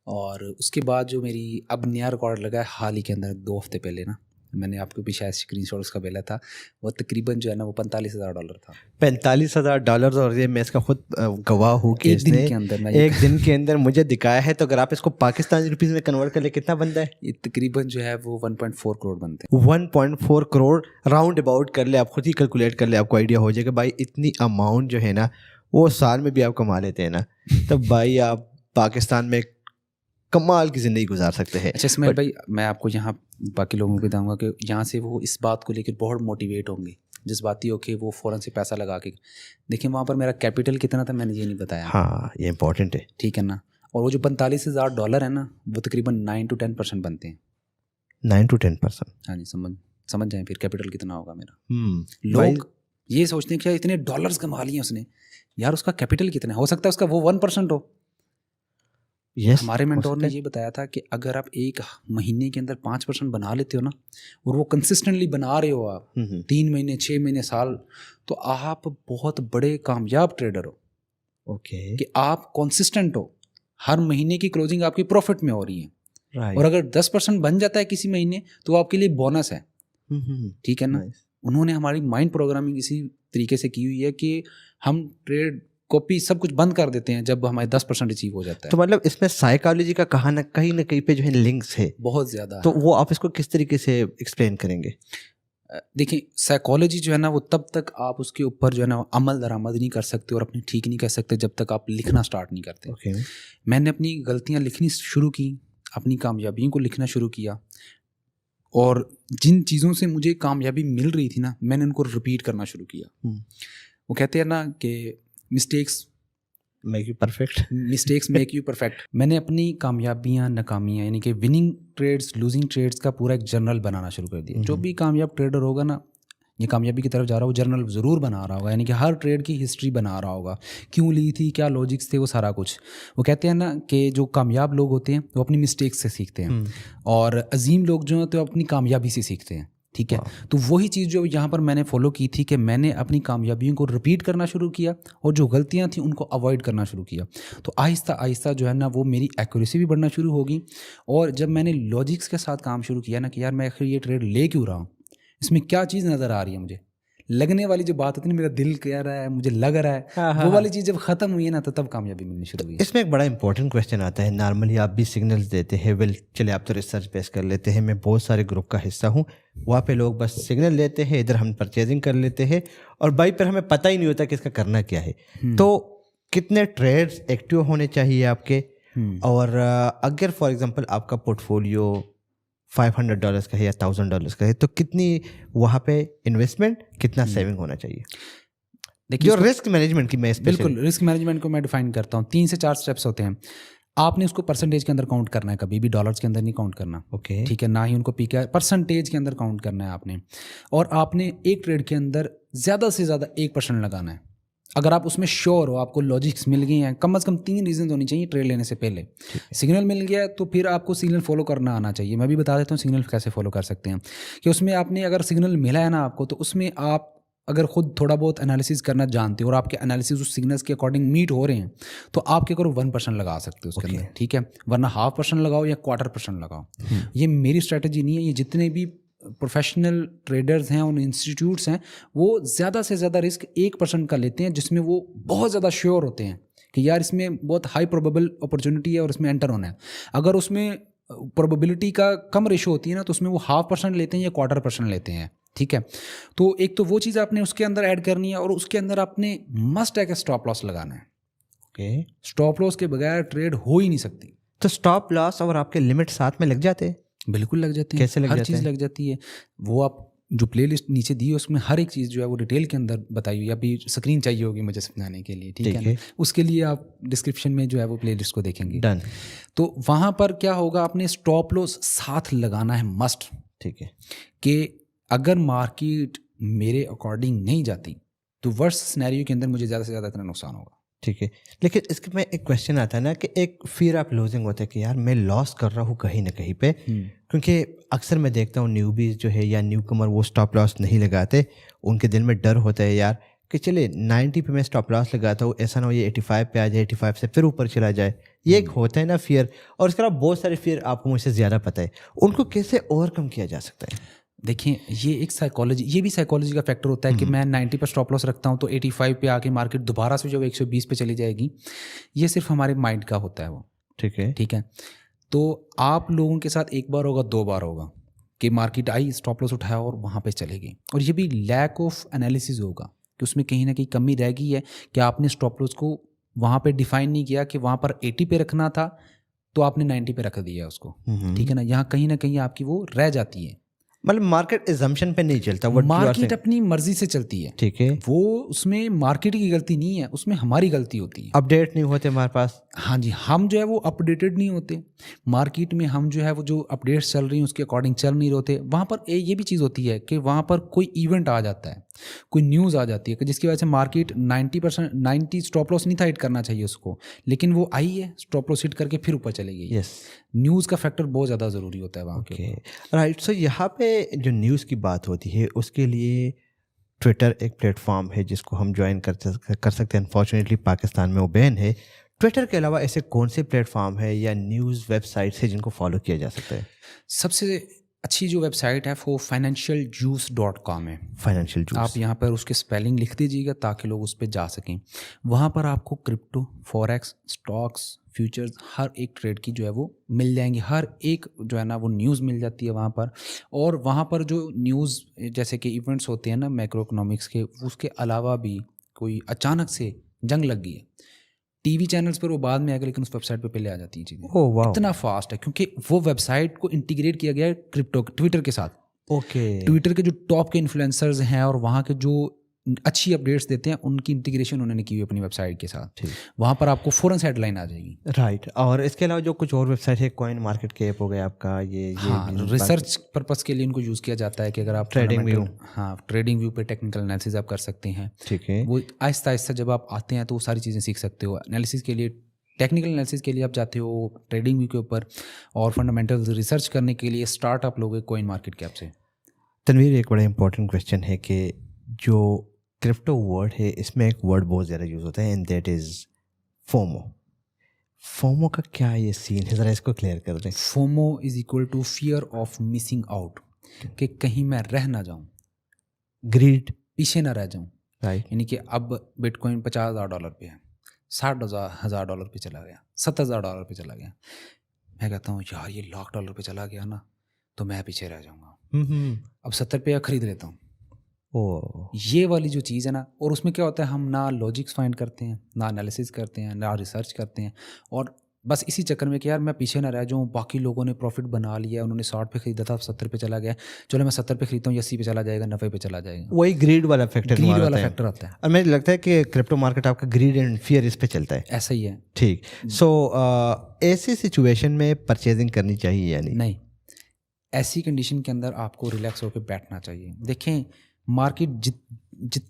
और उसके बाद जो मेरी अब नया रिकॉर्ड लगा है हाल ही के अंदर 2 हफ्ते पहले ना, मैंने आपको भी शायद स्क्रीनशॉट उसका भेजा था, वो तकरीबन जो है ना वो $45,000 था। $45,000, और ये मैं इसका खुद गवाह हूँ कि एक दिन इसने के अंदर एक दिन के अंदर मुझे दिखाया है। तो अगर आप इसको पाकिस्तानी रुपीस में कन्वर्ट कर ले कितना बनता है? ये तकरीबन जो है वो 1.4 करोड़ बनते हैं। 1.4 करोड़ राउंड अबाउट कर ले, आप खुद ही कैलकुलेट कर ले, आपको आइडिया हो जाएगा भाई इतनी अमाउंट जो है ना वो साल में भी आप कमा लेते हैं ना, तो भाई आप पाकिस्तान में कमाल की ज़िंदगी गुजार सकते हैं। अच्छा इस्माइल भाई, मैं आपको यहाँ बाकी लोगों को बताऊँगा कि यहाँ से वो इस बात को लेकर बहुत मोटिवेट होंगे, जज्बाती हो के वो फ़ौरन से पैसा लगा के देखिए। वहाँ पर मेरा कैपिटल कितना था मैंने ये नहीं बताया। हाँ, ये इंपॉर्टेंट है। ठीक है ना। और वो जो $45,000 है ना, वो तकरीबन 9 to 10% बनते हैं। 9 to 10%। हाँ जी, समझ जाएं फिर कैपिटल कितना होगा मेरा। भाई लोग ये सोचते हैं कि इतने डॉलर्स कमा लिए उसने, यार उसका कैपिटल कितना है? हो सकता है उसका वो 1% हो। yes, हमारे मेंटोर ने ये बताया था कि अगर आप एक महीने के अंदर 5% बना लेते हो ना, और वो कंसिस्टेंटली बना रहे हो आप 3 महीने 6 महीने साल, तो आप बहुत बड़े कामयाब ट्रेडर हो। ओके। कि आप कंसिस्टेंट हो, हर महीने की क्लोजिंग आपकी प्रॉफिट में हो रही है। राइट। और अगर 10% बन जाता है किसी महीने, तो आपके लिए बोनस है। ठीक है ना। उन्होंने हमारी माइंड प्रोग्रामिंग इसी तरीके से की हुई है कि हम ट्रेड कॉपी सब कुछ बंद कर देते हैं जब हमारे 10% अचीव हो जाता है। तो मतलब इसमें साइकोलॉजी का कहीं ना कहीं पे जो है लिंक्स है बहुत ज़्यादा। तो वो आप इसको किस तरीके से एक्सप्लेन करेंगे? देखिए, साइकोलॉजी जो है ना वो तब तक आप उसके ऊपर जो है ना अमल दरामद नहीं कर सकते और अपनी ठीक नहीं कर सकते जब तक आप लिखना स्टार्ट नहीं करते। okay. मैंने अपनी गलतियां लिखनी शुरू की, अपनी कामयाबियों को लिखना शुरू किया, और जिन चीज़ों से मुझे कामयाबी मिल रही थी ना, मैंने उनको रिपीट करना शुरू किया। वो कहते हैं ना कि मिस्टेक्स मेक यू परफेक्ट। मैंने अपनी कामयाबियां नाकामियां यानी कि विनिंग ट्रेड्स लूजिंग ट्रेड्स का पूरा एक जर्नल बनाना शुरू कर दिया। जो भी कामयाब ट्रेडर होगा ना, ये कामयाबी की तरफ जा रहा है, वो जर्नल ज़रूर बना रहा होगा, यानी कि हर ट्रेड की हिस्ट्री बना रहा होगा, क्यों ली थी, क्या लॉजिक्स थे, वो सारा कुछ। वो कहते हैं ना कि जो कामयाब लोग होते हैं वो अपनी मिस्टेक्स से सीखते हैं, और अजीम लोग जो हैं तो अपनी कामयाबी से सीखते हैं। ठीक है। तो वही चीज़ जो यहाँ पर मैंने फॉलो की थी कि मैंने अपनी कामयाबियों को रिपीट करना शुरू किया और जो गलतियाँ थी उनको अवॉइड करना शुरू किया। तो आहिस्ता आहिस्ता जो है ना वो मेरी एक्यूरेसी भी बढ़ना शुरू होगी। और जब मैंने लॉजिक्स के साथ काम शुरू किया ना कि यार मैं आखिर ये ट्रेड ले क्यों रहा हूँ, इसमें क्या चीज़ नज़र आ रही है मुझे, लगने वाली जो बात होती है ना, मेरा दिल कह रहा है, मुझे लग रहा है, वो वाली चीज़ जब ख़त्म हुई है ना, तो तब कामयाबी मिलनी शुरू हुई। इसमें एक बड़ा इंपॉर्टेंट क्वेश्चन आता है। नॉर्मली आप भी सिग्नल्स देते हैं, वेल चले आप तो रिसर्च बेस कर लेते हैं, मैं बहुत सारे ग्रुप का हिस्सा हूँ, वहाँ पे लोग बस सिग्नल लेते हैं, इधर हम परचेजिंग कर लेते हैं, और बाई पर हमें पता ही नहीं होता कि इसका करना क्या है। तो कितने ट्रेड्स एक्टिव होने चाहिए आपके, और अगर फॉर एग्जांपल आपका पोर्टफोलियो $500 का है या $1000 का है, तो कितनी वहाँ पे इन्वेस्टमेंट, कितना सेविंग होना चाहिए? देखिए जो रिस्क मैनेजमेंट की मैं बिल्कुल रिस्क मैनेजमेंट को मैं डिफाइन करता हूँ, 3 से 4 स्टेप्स होते हैं। आपने उसको परसेंटेज के अंदर काउंट करना है, कभी भी डॉलर्स के अंदर नहीं काउंट करना। ओके। ठीक है, ना ही उनको पीके परसेंटेज के अंदर काउंट करना है आपने। और आपने एक ट्रेड के अंदर ज़्यादा से ज़्यादा 1% लगाना है। अगर आप उसमें श्योर हो, आपको लॉजिक्स मिल गई हैं, कम से कम 3 रीजन होनी चाहिए ट्रेड लेने से पहले। सिग्नल मिल गया तो फिर आपको सिग्नल फॉलो करना आना चाहिए। मैं भी बता देता हूँ सिग्नल कैसे फॉलो कर सकते हैं। कि उसमें आपने अगर सिग्नल मिला है ना आपको, तो उसमें आप अगर खुद थोड़ा बहुत एनालिसिस करना जानते हो और आपके एनालिसिस उस सिग्नल्स के अकॉर्डिंग मीट हो रहे हैं, तो आप क्या करो 1% लगा सकते हो उसके अंदर। ठीक है, वरना 0.5% लगाओ या 1/4% लगाओ। ये मेरी स्ट्रैटेजी नहीं है, ये जितने भी प्रोफेशनल ट्रेडर्स हैं और इंस्टीट्यूट्स हैं, वो ज़्यादा से ज़्यादा रिस्क 1% का लेते हैं, जिसमें वो बहुत ज़्यादा श्योर होते हैं कि यार इसमें बहुत हाई प्रोबेबल अपॉर्चुनिटी है और इसमें एंटर होना है। अगर उसमें प्रोबेबिलिटी का कम रेशो होती है ना, तो उसमें वो 0.5% लेते हैं या 1/4% लेते हैं, ठीक है। तो एक तो वो चीज़ आपने उसके अंदर ऐड करनी है, और उसके अंदर आपने मस्ट है कि स्टॉप लॉस लगाना है। ओके, स्टॉप लॉस के बगैर ट्रेड हो ही नहीं सकती। तो स्टॉप लॉस और आपके लिमिट साथ में लग जाते हैं? बिल्कुल लग जाते हैं। कैसे लग हर जाते चीज़ हैं? लग जाती है। वो आप जो प्लेलिस्ट नीचे दी है उसमें हर एक चीज़ जो है वो डिटेल के अंदर बताई हुई है। अभी स्क्रीन चाहिए होगी मुझे समझाने के लिए, ठीक है ना? उसके लिए आप डिस्क्रिप्शन में जो है वो प्लेलिस्ट को देखेंगे। डन। तो वहाँ पर क्या होगा, आपने स्टॉप लॉस साथ लगाना है मस्ट, ठीक है। कि अगर मार्केट मेरे अकॉर्डिंग नहीं जाती तो वर्स्ट सिनेरियो के अंदर मुझे ज़्यादा से ज़्यादा इतना नुकसान होगा। ठीक है, लेकिन इसके में एक क्वेश्चन आता है ना कि एक फियर ऑफ लूजिंग होता है कि यार मैं लॉस कर रहा हूँ कहीं ना कहीं पे, क्योंकि अक्सर मैं देखता हूँ न्यूबीज जो है या न्यू कमर वो स्टॉप लॉस नहीं लगाते। उनके दिल में डर होता है यार कि चले 90 पे मैं स्टॉप लॉस लगाता हूँ, ऐसा ना हो ये 85 पे आ जाए, 85 से फिर ऊपर चला जाए। ये एक होता है ना फियर, और इसके अलावा बहुत सारे फियर आपको मुझसे ज़्यादा पता है। उनको कैसे ओवरकम किया जा सकता है? देखिए, ये एक साइकोलॉजी, ये भी साइकोलॉजी का फैक्टर होता है कि मैं 90 पर स्टॉप लॉस रखता हूँ तो 85 पे आके मार्केट दोबारा से जब 120 पे चली जाएगी, ये सिर्फ हमारे माइंड का होता है वो, ठीक है। ठीक है। तो आप लोगों के साथ एक बार होगा, 2 बार होगा कि मार्केट आई, स्टॉप लॉस उठाया और वहाँ पे चले गई, और ये भी लैक ऑफ एनालिसिस होगा कि उसमें कहीं ना कहीं कमी रह गई है कि आपने स्टॉप लॉस को वहाँ पे डिफाइन नहीं किया कि वहाँ पर 80 पे रखना था तो आपने 90 पे रख दिया उसको, ठीक है ना। यहाँ कहीं ना कहीं आपकी वो रह जाती है। मतलब मार्केट एजम्पशन पे नहीं चलता, मार्केट अपनी मर्जी से चलती है, ठीक है। वो उसमें मार्केट की गलती नहीं है, उसमें हमारी गलती होती है। अपडेट नहीं होते हमारे पास। हाँ जी, हम जो है वो अपडेटेड नहीं होते मार्केट में। हम जो है वो जो अपडेट्स चल रही हैं उसके अकॉर्डिंग चल नहीं होते। वहाँ पर ये भी चीज़ होती है कि वहाँ पर कोई इवेंट आ जाता है, कोई न्यूज़ आ जाती है कि जिसकी वजह से मार्केट 90 स्टॉप लॉस नहीं था हिट करना चाहिए उसको, लेकिन वो आई है, स्टॉप लॉस हिट करके फिर ऊपर चले गई। यस, न्यूज़ का फैक्टर बहुत ज़्यादा ज़रूरी होता है वहाँ के। राइट। सो यहाँ पे जो न्यूज़ की बात होती है उसके लिए ट्विटर एक प्लेटफॉर्म है जिसको हम ज्वाइन कर सकते हैं। अनफॉर्चुनेटली पाकिस्तान में वो बैन है। ट्विटर के अलावा ऐसे कौन से प्लेटफॉर्म है या न्यूज़ वेबसाइट्स है जिनको फॉलो किया जा सकता है? सबसे अच्छी जो वेबसाइट है वो financialjuice.com है। Financial juice. आप यहाँ पर उसके स्पेलिंग लिख दीजिएगा ताकि लोग उस पर जा सकें। वहाँ पर आपको क्रिप्टो, फॉरेक्स, स्टॉक्स, फ्यूचर्स, हर एक ट्रेड की जो है वो मिल जाएंगी। हर एक जो है ना वो न्यूज़ मिल जाती है वहाँ पर। और वहाँ पर जो न्यूज़ जैसे कि इवेंट्स होते हैं ना मैक्रो इकोनॉमिक्स के, उसके अलावा भी कोई अचानक से जंग लग गई है, टीवी चैनल्स पर वो बाद में आएगा, लेकिन उस वेबसाइट पे पहले आ जाती हैं चीज़ें। ओह वाह, इतना फास्ट है क्योंकि वो वेबसाइट को इंटीग्रेट किया गया है ट्विटर के साथ। ओके। ट्विटर के जो टॉप के इन्फ्लुएंसर्स हैं और वहाँ के जो अच्छी अपडेट्स देते हैं उनकी इंटीग्रेशन उन्होंने की हुई अपनी वेबसाइट के साथ। वहाँ पर आपको फ़ौरन से हेडलाइन आ जाएगी। राइट। और इसके अलावा जो कुछ और वेबसाइट है, कॉइन मार्केट कैप हो गया आपका, ये हाँ, रिसर्च पर्पस के लिए इनको यूज़ किया जाता है कि अगर आप ट्रेडिंग व्यू, हाँ ट्रेडिंग व्यू पे टेक्निकल एनालिसिस आप कर सकते हैं। ठीक है। वो आहिस्ता आहिस्ता जब आप आते हैं तो वो सारी चीज़ें सीख सकते हो। एनालिसिस के लिए, टेक्निकल एनालिसिस के लिए आप जाते हो ट्रेडिंग व्यू के ऊपर, और फंडामेंटल रिसर्च करने के लिए स्टार्टअप लोगे कॉइन मार्केट कैप से। तनवीर, एक बड़ा इंपॉर्टेंट क्वेश्चन है कि जो क्रिप्टो वर्ड है इसमें एक वर्ड बहुत ज़्यादा यूज़ होता है and that is FOMO. FOMO का क्या ये सीन है, ज़रा इसको क्लियर कर दें। FOMO is equal to fear of missing out, कि कहीं मैं रह ना जाऊं, ग्रीड, पीछे ना रह जाऊं। राइट। यानी कि अब बिटकॉइन $50,000 पे है, $60,000 पे चला गया, $70,000 पे चला गया। मैं कहता हूँ यार ये $1,00,000 पे चला गया ना तो मैं पीछे रह जाऊँगा, अब 70 पे खरीद लेता हूँ। ये वाली जो चीज़ है ना, और उसमें क्या होता है, हम ना लॉजिक्स फाइंड करते हैं, ना एनालिसिस करते हैं, ना रिसर्च करते हैं, और बस इसी चक्कर में कि यार मैं पीछे ना रह जाऊँ, बाकी लोगों ने प्रॉफिट बना लिया, उन्होंने 60 पे खरीदा था, 70 पे चला गया, चलो मैं 70 पे खरीदता हूँ, 80 पे चला जाएगा, 90 पे चला जाएगा। वही ग्रीड वाला फैक्टर, ग्रीड वाला फैक्टर आता है। और मुझे लगता है कि क्रिप्टो मार्केट आपका ग्रीड एंड फियर इस पे चलता है। ऐसा ही है। ठीक। सो ऐसी सिचुएशन में परचेजिंग करनी चाहिए या नहीं? ऐसी कंडीशन के अंदर आपको रिलैक्स होकर बैठना चाहिए। देखें, मार्केट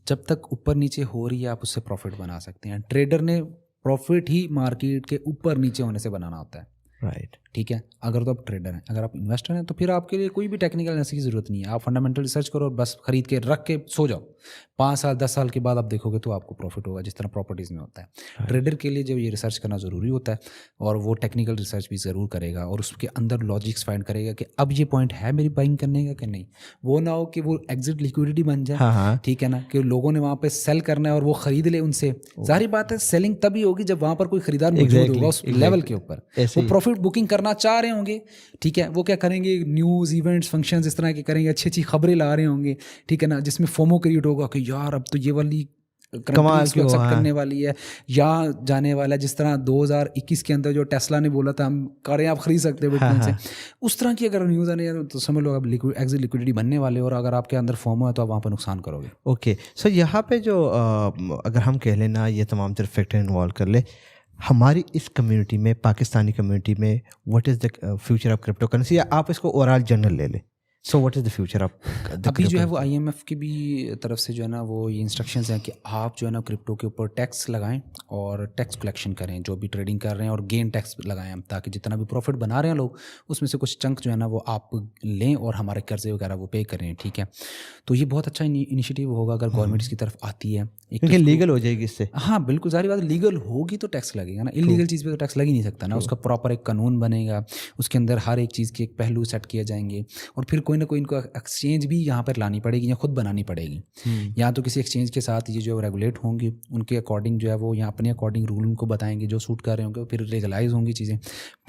जब तक ऊपर नीचे हो रही है आप उससे प्रॉफिट बना सकते हैं। ट्रेडर ने प्रॉफिट ही मार्केट के ऊपर नीचे होने से बनाना होता है, राइट। ठीक है। अगर तो आप ट्रेडर हैं, अगर आप इन्वेस्टर हैं, तो फिर आपके लिए कोई भी टेक्निकल एनालिसिस की ज़रूरत नहीं है। आप फंडामेंटल रिसर्च करो और बस खरीद के रख के सो जाओ। 5 साल 10 साल के बाद आप देखोगे तो आपको प्रॉफिट होगा, जिस तरह प्रॉपर्टीज़ में होता है। ट्रेडर के लिए जब ये रिसर्च करना ज़रूरी होता है, और वो टेक्निकल रिसर्च भी ज़रूर करेगा और उसके अंदर लॉजिक्स फाइंड करेगा कि अब ये पॉइंट है मेरी बाइंग करने का कि नहीं। वो ना हो कि वो एग्जिट लिक्विडिटी बन जाए, हाँ हाँ ठीक है ना, कि लोगों ने वहाँ पे सेल करना है और वो खरीद ले उनसे। जाहिर बात है सेलिंग तभी होगी जब वहाँ पर कोई खरीदार मौजूद होगा उस लेवल के ऊपर, वो प्रॉफिट बुकिंग करना चाह रहे होंगे, ठीक है। वो क्या करेंगे, न्यूज़ इवेंट्स फंक्शंस इस तरह के करेंगे, अच्छी अच्छी खबरें ला रहे होंगे, ठीक है ना, जिसमें फोमो क्रिएट होगा कि यार अब तो ये वाली कमाल को एक्सेप्ट करने वाली है या जाने वाला है। जिस तरह 2021 के अंदर जो टेस्ला ने बोला था हम कारें आप खरीद सकते हो बिटकॉइन से, उस तरह की अगर न्यूज़ आने तो समझ लो आप एग्जिट लिक्विडिटी बनने वाले हो, और अगर आपके अंदर फोमो है तो आप वहाँ पर नुकसान करोगे। ओके, सो यहाँ पे जो अगर हम कह लेना ये तमाम तरह फैक्टर इन्वॉल्व कर ले, हमारी इस कम्युनिटी में, पाकिस्तानी कम्युनिटी में, what is the future of crypto currency, या आप इसको ओवरऑल जनरल ले लें। So what is the future of अभी जो है वो IMF की भी तरफ से जो है ना वो ये इंस्ट्रक्शंस हैं कि आप जो है ना क्रिप्टो के ऊपर टैक्स लगाएं और टैक्स कलेक्शन करें जो भी ट्रेडिंग कर रहे हैं, और गेन टैक्स लगाएं हम, ताकि जितना भी प्रॉफिट बना रहे हैं लोग उसमें से कुछ चंक जो है ना वो आप लें और हमारे कर्जे वगैरह वो पे करें, ठीक है। तो ये बहुत अच्छा इनिशिएटिव होगा अगर गवर्नमेंट इसकी तरफ आती है, क्योंकि लीगल हो जाएगी इससे। हाँ बिल्कुल, सारी बात लीगल होगी तो टैक्स लगेगा ना, इलीगल चीज़ पे तो टैक्स लग ही नहीं सकता ना। उसका प्रॉपर एक कानून बनेगा, उसके अंदर हर एक चीज़ के एक पहलू सेट किए जाएंगे, और फिर कोई ना कोई इनको एक्सचेंज भी यहाँ पर लानी पड़ेगी या खुद बनानी पड़ेगी। या तो किसी एक्सचेंज के साथ ये जो रेगुलेट होंगी, उनके अकॉर्डिंग जो है वो यहाँ अपने अकॉर्डिंग रूल उनको बताएंगे जो सूट कर रहे होंगे, फिर लीगलाइज होंगी चीज़ें।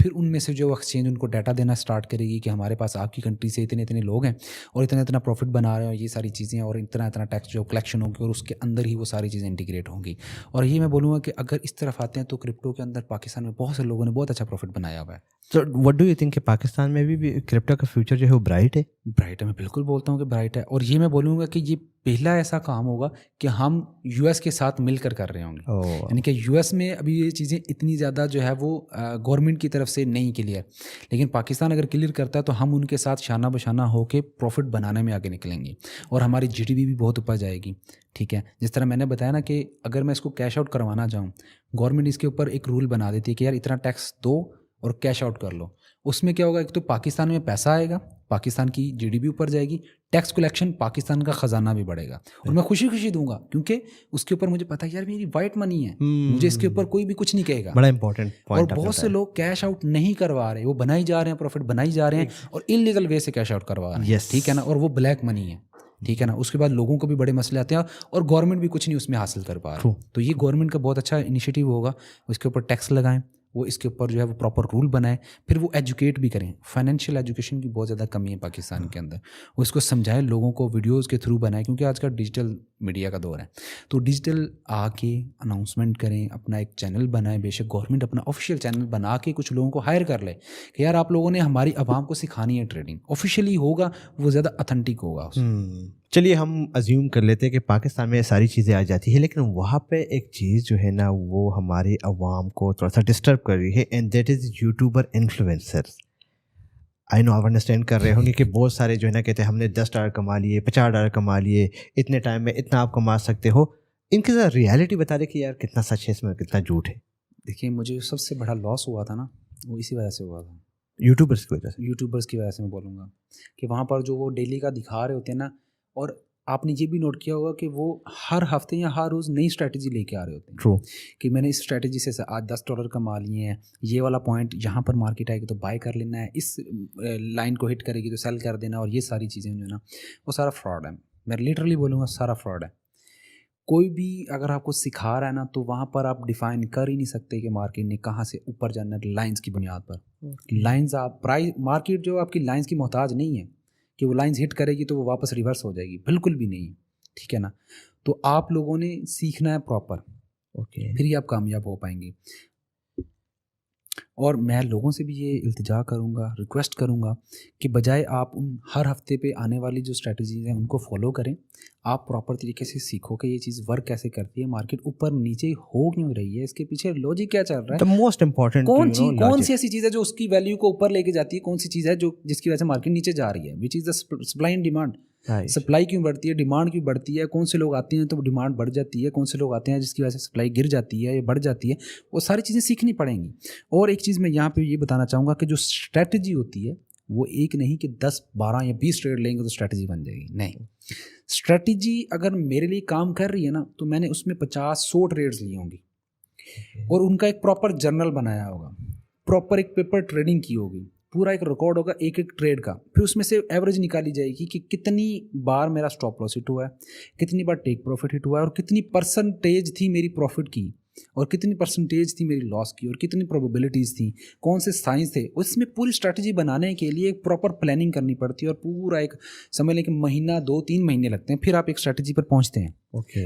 फिर उनमें से जो एक्सचेंज उनको डाटा देना स्टार्ट करेगी कि हमारे पास आपकी कंट्री से इतने इतने लोग हैं और इतना इतना प्रॉफिट बना रहे हैं, ये सारी चीज़ें, और इतना इतना टैक्स जो कलेक्शन होगी, और उसके अंदर ही वो सारी चीज़ें इंटीग्रेट होंगी। और ये मैं बोलूँगा कि अगर इस तरफ आते हैं तो क्रिप्टो के अंदर पाकिस्तान में बहुत से लोगों ने बहुत अच्छा प्रॉफिट बनाया हुआ है। तो व्हाट डू यू थिंक कि पाकिस्तान में भी क्रिप्टो का फ्यूचर जो है वो ब्राइट है? ब्राइट है, मैं बिल्कुल बोलता हूँ कि ब्राइट है। और ये मैं बोलूँगा कि ये पहला ऐसा काम होगा कि हम US के साथ मिलकर कर रहे होंगे। यानी कि US में अभी ये चीज़ें इतनी ज़्यादा जो है वो गवर्नमेंट की तरफ से नहीं क्लियर, लेकिन पाकिस्तान अगर क्लियर करता है तो हम उनके साथ शाना बशाना होकर प्रॉफिट बनाने में आगे निकलेंगे, और हमारी GDP भी बहुत ऊपर जाएगी, ठीक है। जिस तरह मैंने बताया ना कि अगर मैं इसको कैश आउट करवाना चाहूँ, गवर्नमेंट इसके ऊपर एक रूल बना देती है कि यार इतना टैक्स दो और कैश आउट कर लो। उसमें क्या होगा, एक तो पाकिस्तान में पैसा आएगा, पाकिस्तान की GDP ऊपर जाएगी, टैक्स कलेक्शन, पाकिस्तान का ख़जाना भी बढ़ेगा, और मैं खुशी खुशी दूंगा क्योंकि उसके ऊपर मुझे पता है यार मेरी वाइट मनी है, मुझे इसके ऊपर कोई भी कुछ नहीं कहेगा। बड़ा इंपॉर्टेंट पॉइंट। और बहुत से लोग कैश आउट नहीं करवा रहे, वो बनाई जा रहे हैं, प्रॉफिट बनाई जा रहे हैं और इलीगल वे से कैश आउट करवा रहे हैं, ठीक है ना, और वो ब्लैक मनी है, ठीक है ना। उसके बाद लोगों को भी बड़े मसले आते हैं और गवर्नमेंट भी कुछ नहीं उसमें हासिल कर पा रहा। तो ये गवर्नमेंट का बहुत अच्छा इनिशिएटिव होगा, उसके ऊपर टैक्स लगाएं, वो इसके ऊपर जो है वो प्रॉपर रूल बनाए, फिर वो एजुकेट भी करें। फाइनेंशियल एजुकेशन की बहुत ज़्यादा कमी है पाकिस्तान के अंदर, वो इसको समझाएं, लोगों को वीडियोस के थ्रू बनाएं, क्योंकि आज का डिजिटल मीडिया का दौर है। तो डिजिटल आके अनाउंसमेंट करें, अपना एक चैनल बनाएं, बेशक गवर्नमेंट अपना ऑफिशियल चैनल बना के कुछ लोगों को हायर कर ले कि यार आप लोगों ने हमारी आवाम को सिखानी है ट्रेडिंग, ऑफिशियली होगा वो ज़्यादा ऑथेंटिक होगा। चलिए हम अज्यूम कर लेते हैं कि पाकिस्तान में सारी चीज़ें आ जाती है, लेकिन वहाँ पे एक चीज़ जो है ना वो हमारे अवाम को थोड़ा सा डिस्टर्ब कर रही है, and that is YouTuber influencers. I know आप अंडरस्टैंड कर रहे होंगे कि बहुत सारे जो है ना कहते हैं हमने $10 कमा लिए, $50 कमा लिए, इतने टाइम में इतना आप कमा सकते हो। इनकी ज़रा रियलिटी बता दें कि यार कितना सच है इसमें, कितना झूठ है। देखिए मुझे सबसे बड़ा लॉस हुआ था ना, वो इसी वजह से हुआ था, यूट्यूबर्स की वजह से। यूट्यूबर्स की वजह से मैं बोलूँगा कि वहाँ पर जो वो डेली का दिखा रहे होते हैं ना, और आपने ये भी नोट किया होगा कि वो हर हफ्ते या हर रोज़ नई स्ट्रैटेजी लेके आ रहे होते हैं। ट्रू। कि मैंने इस स्ट्रैटेजी से आज $10 कमा लिए हैं, ये वाला पॉइंट यहाँ पर मार्केट आएगी तो बाय कर लेना है, इस लाइन को हिट करेगी तो सेल कर देना, और ये सारी चीज़ें जो है ना वो सारा फ्रॉड है। मैं लिटरली बोलूँगा सारा फ्रॉड है। कोई भी अगर आपको सिखा रहा है ना तो वहाँ पर आप डिफ़ाइन कर ही नहीं सकते कि मार्केट ने कहाँ से ऊपर जाना है। लाइंस की बुनियाद पर लाइंस, आप प्राइस, मार्केट जो आपकी लाइंस की मोहताज नहीं है कि वो लाइंस हिट करेगी तो वो वापस रिवर्स हो जाएगी, बिल्कुल भी नहीं, ठीक है ना। तो आप लोगों ने सीखना है प्रॉपर, फिर ही आप कामयाब हो पाएंगे। और मैं लोगों से भी ये इल्तिजा करूँगा, रिक्वेस्ट करूँगा कि बजाय आप उन हर हफ्ते पे आने वाली जो स्ट्रेटजीज़ हैं उनको फॉलो करें, आप प्रॉपर तरीके से सीखो कि ये चीज़ वर्क कैसे करती है, मार्केट ऊपर नीचे हो क्यों रही है, इसके पीछे लॉजिक क्या चल रहा है, मोस्ट इंपॉर्टेंट कौन सी ऐसी चीज़ है जो उसकी वैल्यू को ऊपर लेके जाती है, कौन सी चीज़ है जो जिसकी वजह से मार्केट नीचे जा रही है, which is the supply and demand. Right. Supply क्यों बढ़ती है, डिमांड क्यों बढ़ती है, कौन से लोग आते हैं तो डिमांड बढ़ जाती है, कौन से लोग आते हैं जिसकी वजह से सप्लाई गिर जाती है या बढ़ जाती है, वो सारी चीज़ें सीखनी पड़ेंगी। और एक चीज़ मैं यहाँ पे ये बताना चाहूँगा कि जो स्ट्रैटेजी होती है वो एक नहीं कि 10, 12 या 20 ट्रेड लेंगे तो स्ट्रैटेजी बन जाएगी, नहीं। स्ट्रैटेजी अगर मेरे लिए काम कर रही है ना तो मैंने उसमें 50-100 ट्रेड्स ली होंगी और उनका एक प्रॉपर जर्नल बनाया होगा, प्रॉपर एक पेपर ट्रेडिंग की होगी, पूरा एक रिकॉर्ड होगा एक एक ट्रेड का। फिर उसमें से एवरेज निकाली जाएगी कि कितनी बार मेरा स्टॉप लॉस हिट हुआ है, कितनी बार टेक प्रॉफिट हिट हुआ है और कितनी परसेंटेज थी मेरी प्रॉफिट की और कितनी परसेंटेज थी मेरी लॉस की और कितनी प्रोबेबिलिटीज़ थी, कौन से साइंस थे। उसमें पूरी स्ट्रैटेजी बनाने के लिए एक प्रॉपर प्लानिंग करनी पड़ती है और पूरा एक समझ लें कि महीना 2-3 महीने लगते हैं, फिर आप एक स्ट्रैटेजी पर पहुंचते हैं।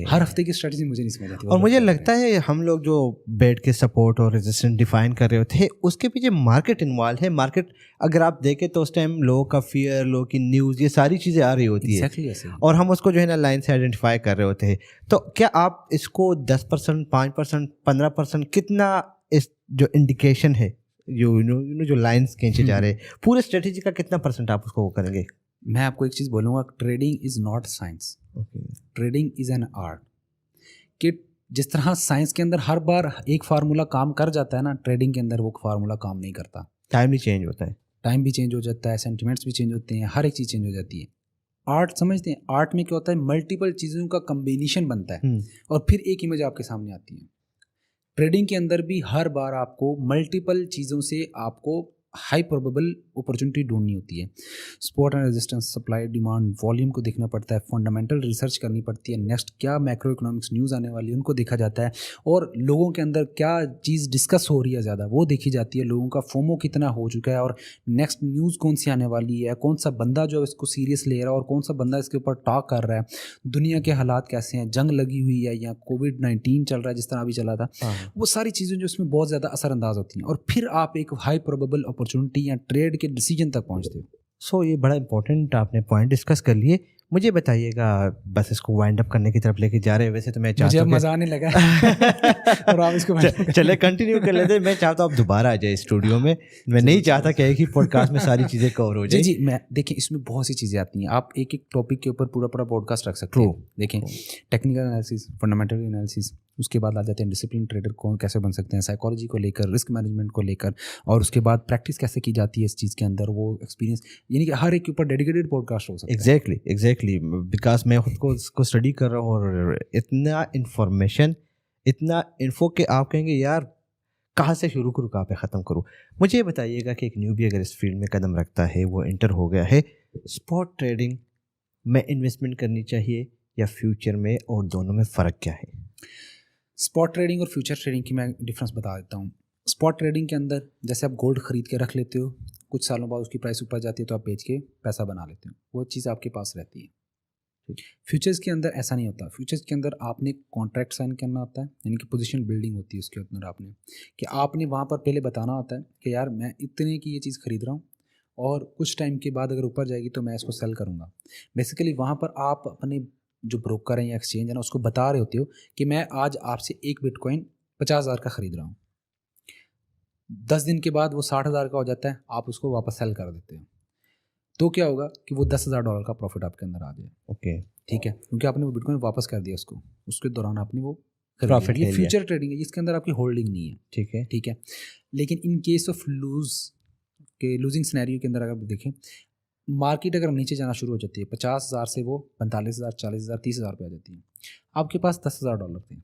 हर हफ्ते की स्ट्रैटेजी मुझे नहीं समझ आती। और मुझे लगता है हम लोग जो बेट के सपोर्ट और रेजिस्टेंस डिफाइन कर रहे थे उसके पीछे मार्केट इन्वॉल्व है। मार्केट अगर आप देखें तो उस टाइम लोगों का फियर, लोगों की न्यूज़, ये सारी चीज़ें आ रही होती है और हम उसको जो है ना लाइन से आइडेंटिफाई कर रहे होते हैं। तो क्या आप इसको 10%, 5%, 15% कितना इस जो इंडिकेशन है जो लाइन्स खींचे जा रहे हैं, पूरे स्ट्रेटेजी का कितना % आप उसको वो करेंगे? मैं आपको एक चीज़ बोलूँगा, trading is not science, trading is an art. कि जिस तरह साइंस के अंदर हर बार एक फार्मूला काम कर जाता है ना, ट्रेडिंग के अंदर वो फार्मूला काम नहीं करता। टाइम भी चेंज होता है, टाइम भी चेंज हो जाता है, सेंटिमेंट्स भी चेंज होते हैं, हर एक चीज़ चेंज हो जाती है। आर्ट समझते हैं, आर्ट में क्या होता है, मल्टीपल चीज़ों का कम्बिनेशन बनता है और फिर एक इमेज आपके सामने आती है। ट्रेडिंग के अंदर भी हर बार आपको मल्टीपल चीज़ों से आपको हाई प्रोबेबल अपॉर्चुनिटी ढूंढनी होती है। Support and resistance, supply, demand, volume को देखना पड़ता है, फंडामेंटल रिसर्च करनी पड़ती है, नेक्स्ट क्या मैक्रो इकोनॉमिक्स न्यूज़ आने वाली है उनको देखा जाता है और लोगों के अंदर क्या चीज़ डिस्कस हो रही है ज़्यादा वो देखी जाती है, लोगों का फोमो कितना हो चुका है और नेक्स्ट न्यूज़ कौन सी आने वाली है, कौन सा बंदा जो इसको सीरियस ले रहा है और कौन सा बंदा इसके ऊपर टॉक कर रहा है, दुनिया के हालात कैसे हैं, जंग लगी हुई है या कोविड-19 चल रहा है जिस तरह अभी चला था। वो सारी चीज़ें जो इसमें बहुत ज़्यादा असरअंदाज होती हैं और फिर आप एक हाई प्रोबेबल अपॉर्चुनिटी या ट्रेड के डिसीजन तक पहुंचते हो। सो ये बड़ा इंपॉर्टेंट आपने पॉइंट डिस्कस कर लिए। मुझे बताइएगा, बस इसको वाइंड अप करने की तरफ लेके जा रहे हैं। वैसे तो मैं चाहता हूं, मुझे मजा आने लगा और आप इसको चले कंटिन्यू कर लेते हैं। मैं चाहता हूं आप दोबारा आ जाए स्टूडियो में। मैं नहीं चाहता कि एक ही पॉडकास्ट में सारी चीज़ें कवर हो जाए। जी, मैं देखिए इसमें बहुत सी चीज़ें आती हैं, आप एक एक टॉपिक के ऊपर पूरा पॉडकास्ट रख सकते हैं। देखें, टेक्निकल एनालिसिस, फंडामेंटल एनालिसिस, उसके बाद आ जाते हैं डिसिप्लिन ट्रेडर कौन कैसे बन सकते हैं, साइकोलॉजी को लेकर, रिस्क मैनेजमेंट को लेकर, और उसके बाद प्रैक्टिस कैसे की जाती है इस चीज़ के अंदर, वो एक्सपीरियंस, यानी कि हर एक के ऊपर डेडिकेटेड पॉडकास्ट हो सकता है। एग्जैक्टली बिकॉज मैं खुद को इसको स्टडी कर रहा हूँ और इतना इन्फॉर्मेशन, इतना इन्फो कि आप कहेंगे यार कहाँ से शुरू करूँ, कहाँ पे ख़त्म करूँ। मुझे ये बताइएगा कि एक न्यूबी अगर इस फील्ड में कदम रखता है, वो एंटर हो गया है, स्पॉट ट्रेडिंग में इन्वेस्टमेंट करनी चाहिए या फ्यूचर में, और दोनों में फ़र्क क्या है? स्पॉट ट्रेडिंग और फ्यूचर ट्रेडिंग की मैं डिफरेंस बता देता हूँ। स्पॉट ट्रेडिंग के अंदर जैसे आप गोल्ड खरीद के रख लेते हो, कुछ सालों बाद उसकी प्राइस ऊपर जाती है तो आप बेच के पैसा बना लेते हो, वो चीज़ आपके पास रहती है। फ्यूचर्स के अंदर ऐसा नहीं होता। फ्यूचर्स के अंदर आपने कॉन्ट्रैक्ट साइन करना होता है, यानी कि पोजीशन बिल्डिंग होती है उसके अंदर आपने, कि आपने वहाँ पर पहले बताना होता है कि यार मैं इतने की ये चीज़ खरीद रहा हूँ और कुछ टाइम के बाद अगर ऊपर जाएगी तो मैं इसको सेल करूँगा। बेसिकली वहाँ पर आप अपने जो ब्रोकर हैं या एक्सचेंज है ना, उसको बता रहे होते हो कि मैं आज आपसे एक बिटकॉइन 50,000 का ख़रीद रहा हूँ। 10 दिन के बाद वो 60,000 का हो जाता है, आप उसको वापस सेल कर देते हो, तो क्या होगा कि वो $10,000 का प्रॉफिट आपके अंदर आ जाए। ओके, ठीक है, क्योंकि आपने वो बिटकॉइन वापस कर दिया उसको, उसके दौरान आपने वो प्रॉफिट लिया। ये फ्यूचर ट्रेडिंग है, जिसके अंदर आपकी होल्डिंग नहीं है। ठीक है। लेकिन in case of losing scenario के अंदर अगर देखें, मार्केट अगर नीचे जाना शुरू हो जाती है 50,000 से वो 45,000, 40,000, 30,000 पे आ जाती है, आपके पास $10,000 थे,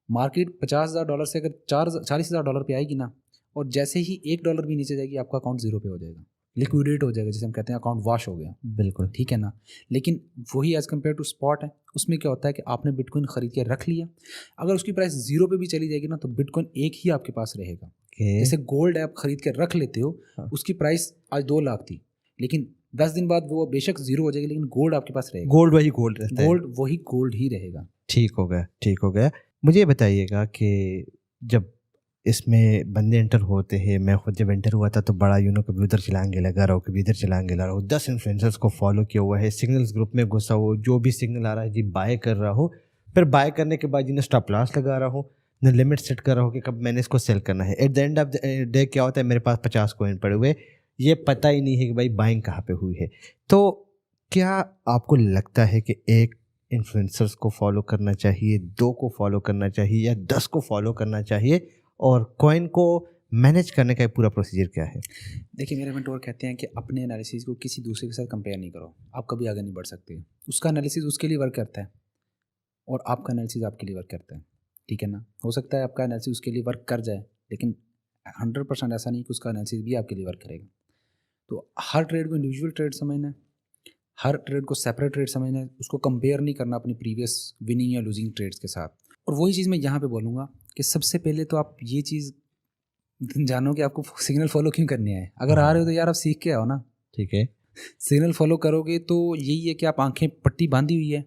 मार्केट $50,000 से अगर $40,000 पे आएगी ना, और जैसे ही $1 भी नीचे जाएगी आपका अकाउंट जीरो पे हो जाएगा, लिक्विडेट हो जाएगा, जैसे हम कहते हैं अकाउंट वॉश हो गया। बिल्कुल ठीक है ना। लेकिन वही एज़ कम्पेयर टू स्पॉट है, उसमें क्या होता है कि आपने बिटकॉइन खरीद के रख लिया, अगर उसकी प्राइस जीरो पे भी चली जाएगी ना तो बिटकॉइन एक ही आपके पास रहेगा। जैसे गोल्ड आप खरीद के रख लेते हो, उसकी प्राइस आज 2 लाख थी, लेकिन 10 दिन बाद वो बेशक जीरो हो जाएगी, लेकिन गोल्ड आपके पास रहेगा। गोल्ड वही गोल्ड रहता है, गोल्ड वही गोल्ड ही रहेगा। ठीक हो गया। मुझे बताइएगा कि जब इसमें बंदे एंटर होते हैं, मैं खुद जब एंटर हुआ था तो बड़ा कभी उधर चलाएंगे लगा रहा हूँ, कभी इधर चलाएंगे लगा रहा हूँ, 10 इन्फ्लुएंसर्स को फॉलो किया हुआ है, सिग्नल्स ग्रुप में घुसा हो, जो भी सिग्नल आ रहा है जी बाय कर रहा हो, फिर बाय करने के बाद जिन्हें स्टॉप लॉस लगा रहा हूँ, न लिमिट सेट कर रहा हूँ कि कब मैंने इसको सेल करना है। At the end of the day क्या होता है, मेरे पास 50 कॉइन पड़े हुए, ये पता ही नहीं है कि भाई बाइंग कहाँ पे हुई है। तो क्या आपको लगता है कि एक इन्फ्लुएंसर्स को फॉलो करना चाहिए, 2 को फॉलो करना चाहिए या 10 को फॉलो करना चाहिए, और कॉइन को मैनेज करने का पूरा प्रोसीजर क्या है? देखिए, मेरे मेंटोर कहते हैं कि अपने एनालिसिस को किसी दूसरे के साथ कंपेयर नहीं करो, आप कभी आगे नहीं बढ़ सकते। उसका एनालिसिस उसके लिए वर्क करता है और आपका एनालिसिस आपके लिए वर्क करता है, ठीक है ना? हो सकता है आपका एनालिसिस उसके लिए वर्क कर जाए, लेकिन 100% ऐसा नहीं कि उसका एनालिसिस भी आपके लिए वर्क करेगा। तो हर ट्रेड को इंडिविजुअल ट्रेड समझना है, हर ट्रेड को सेपरेट ट्रेड समझना है, उसको कंपेयर नहीं करना अपनी प्रीवियस विनिंग या लूजिंग ट्रेड्स के साथ। और वही चीज़ मैं यहाँ पे बोलूँगा कि सबसे पहले तो आप ये चीज़ जानो कि आपको सिग्नल फॉलो क्यों करने हैं। अगर आ रहे हो तो यार आप सीख के आओ ना। ठीक है। सिग्नल फॉलो करोगे तो यही है कि आप आंखें पट्टी बांधी हुई है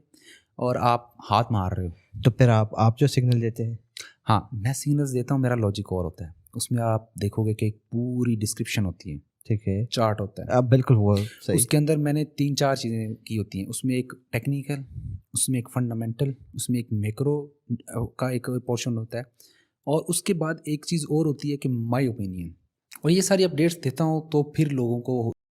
और आप हाथ मार रहे हो। तो फिर आप जो सिग्नल देते हैं? हाँ, मैं सिग्नल्स देता हूँ, मेरा लॉजिक और होता है। उसमें आप देखोगे कि एक पूरी डिस्क्रिप्शन होती है, ठीक है। चार्ट होता है। आप बिल्कुल वो सही। उसके अंदर मैंने 3-4 चीज़ें की होती हैं। उसमें एक टेक्निकल, उसमें एक फंडामेंटल, उसमें एक मैक्रो का एक पोर्शन होता है और उसके बाद एक चीज़ और होती है कि माय ओपिनियन। और ये सारी अपडेट्स देता हूँ तो फिर लोगों को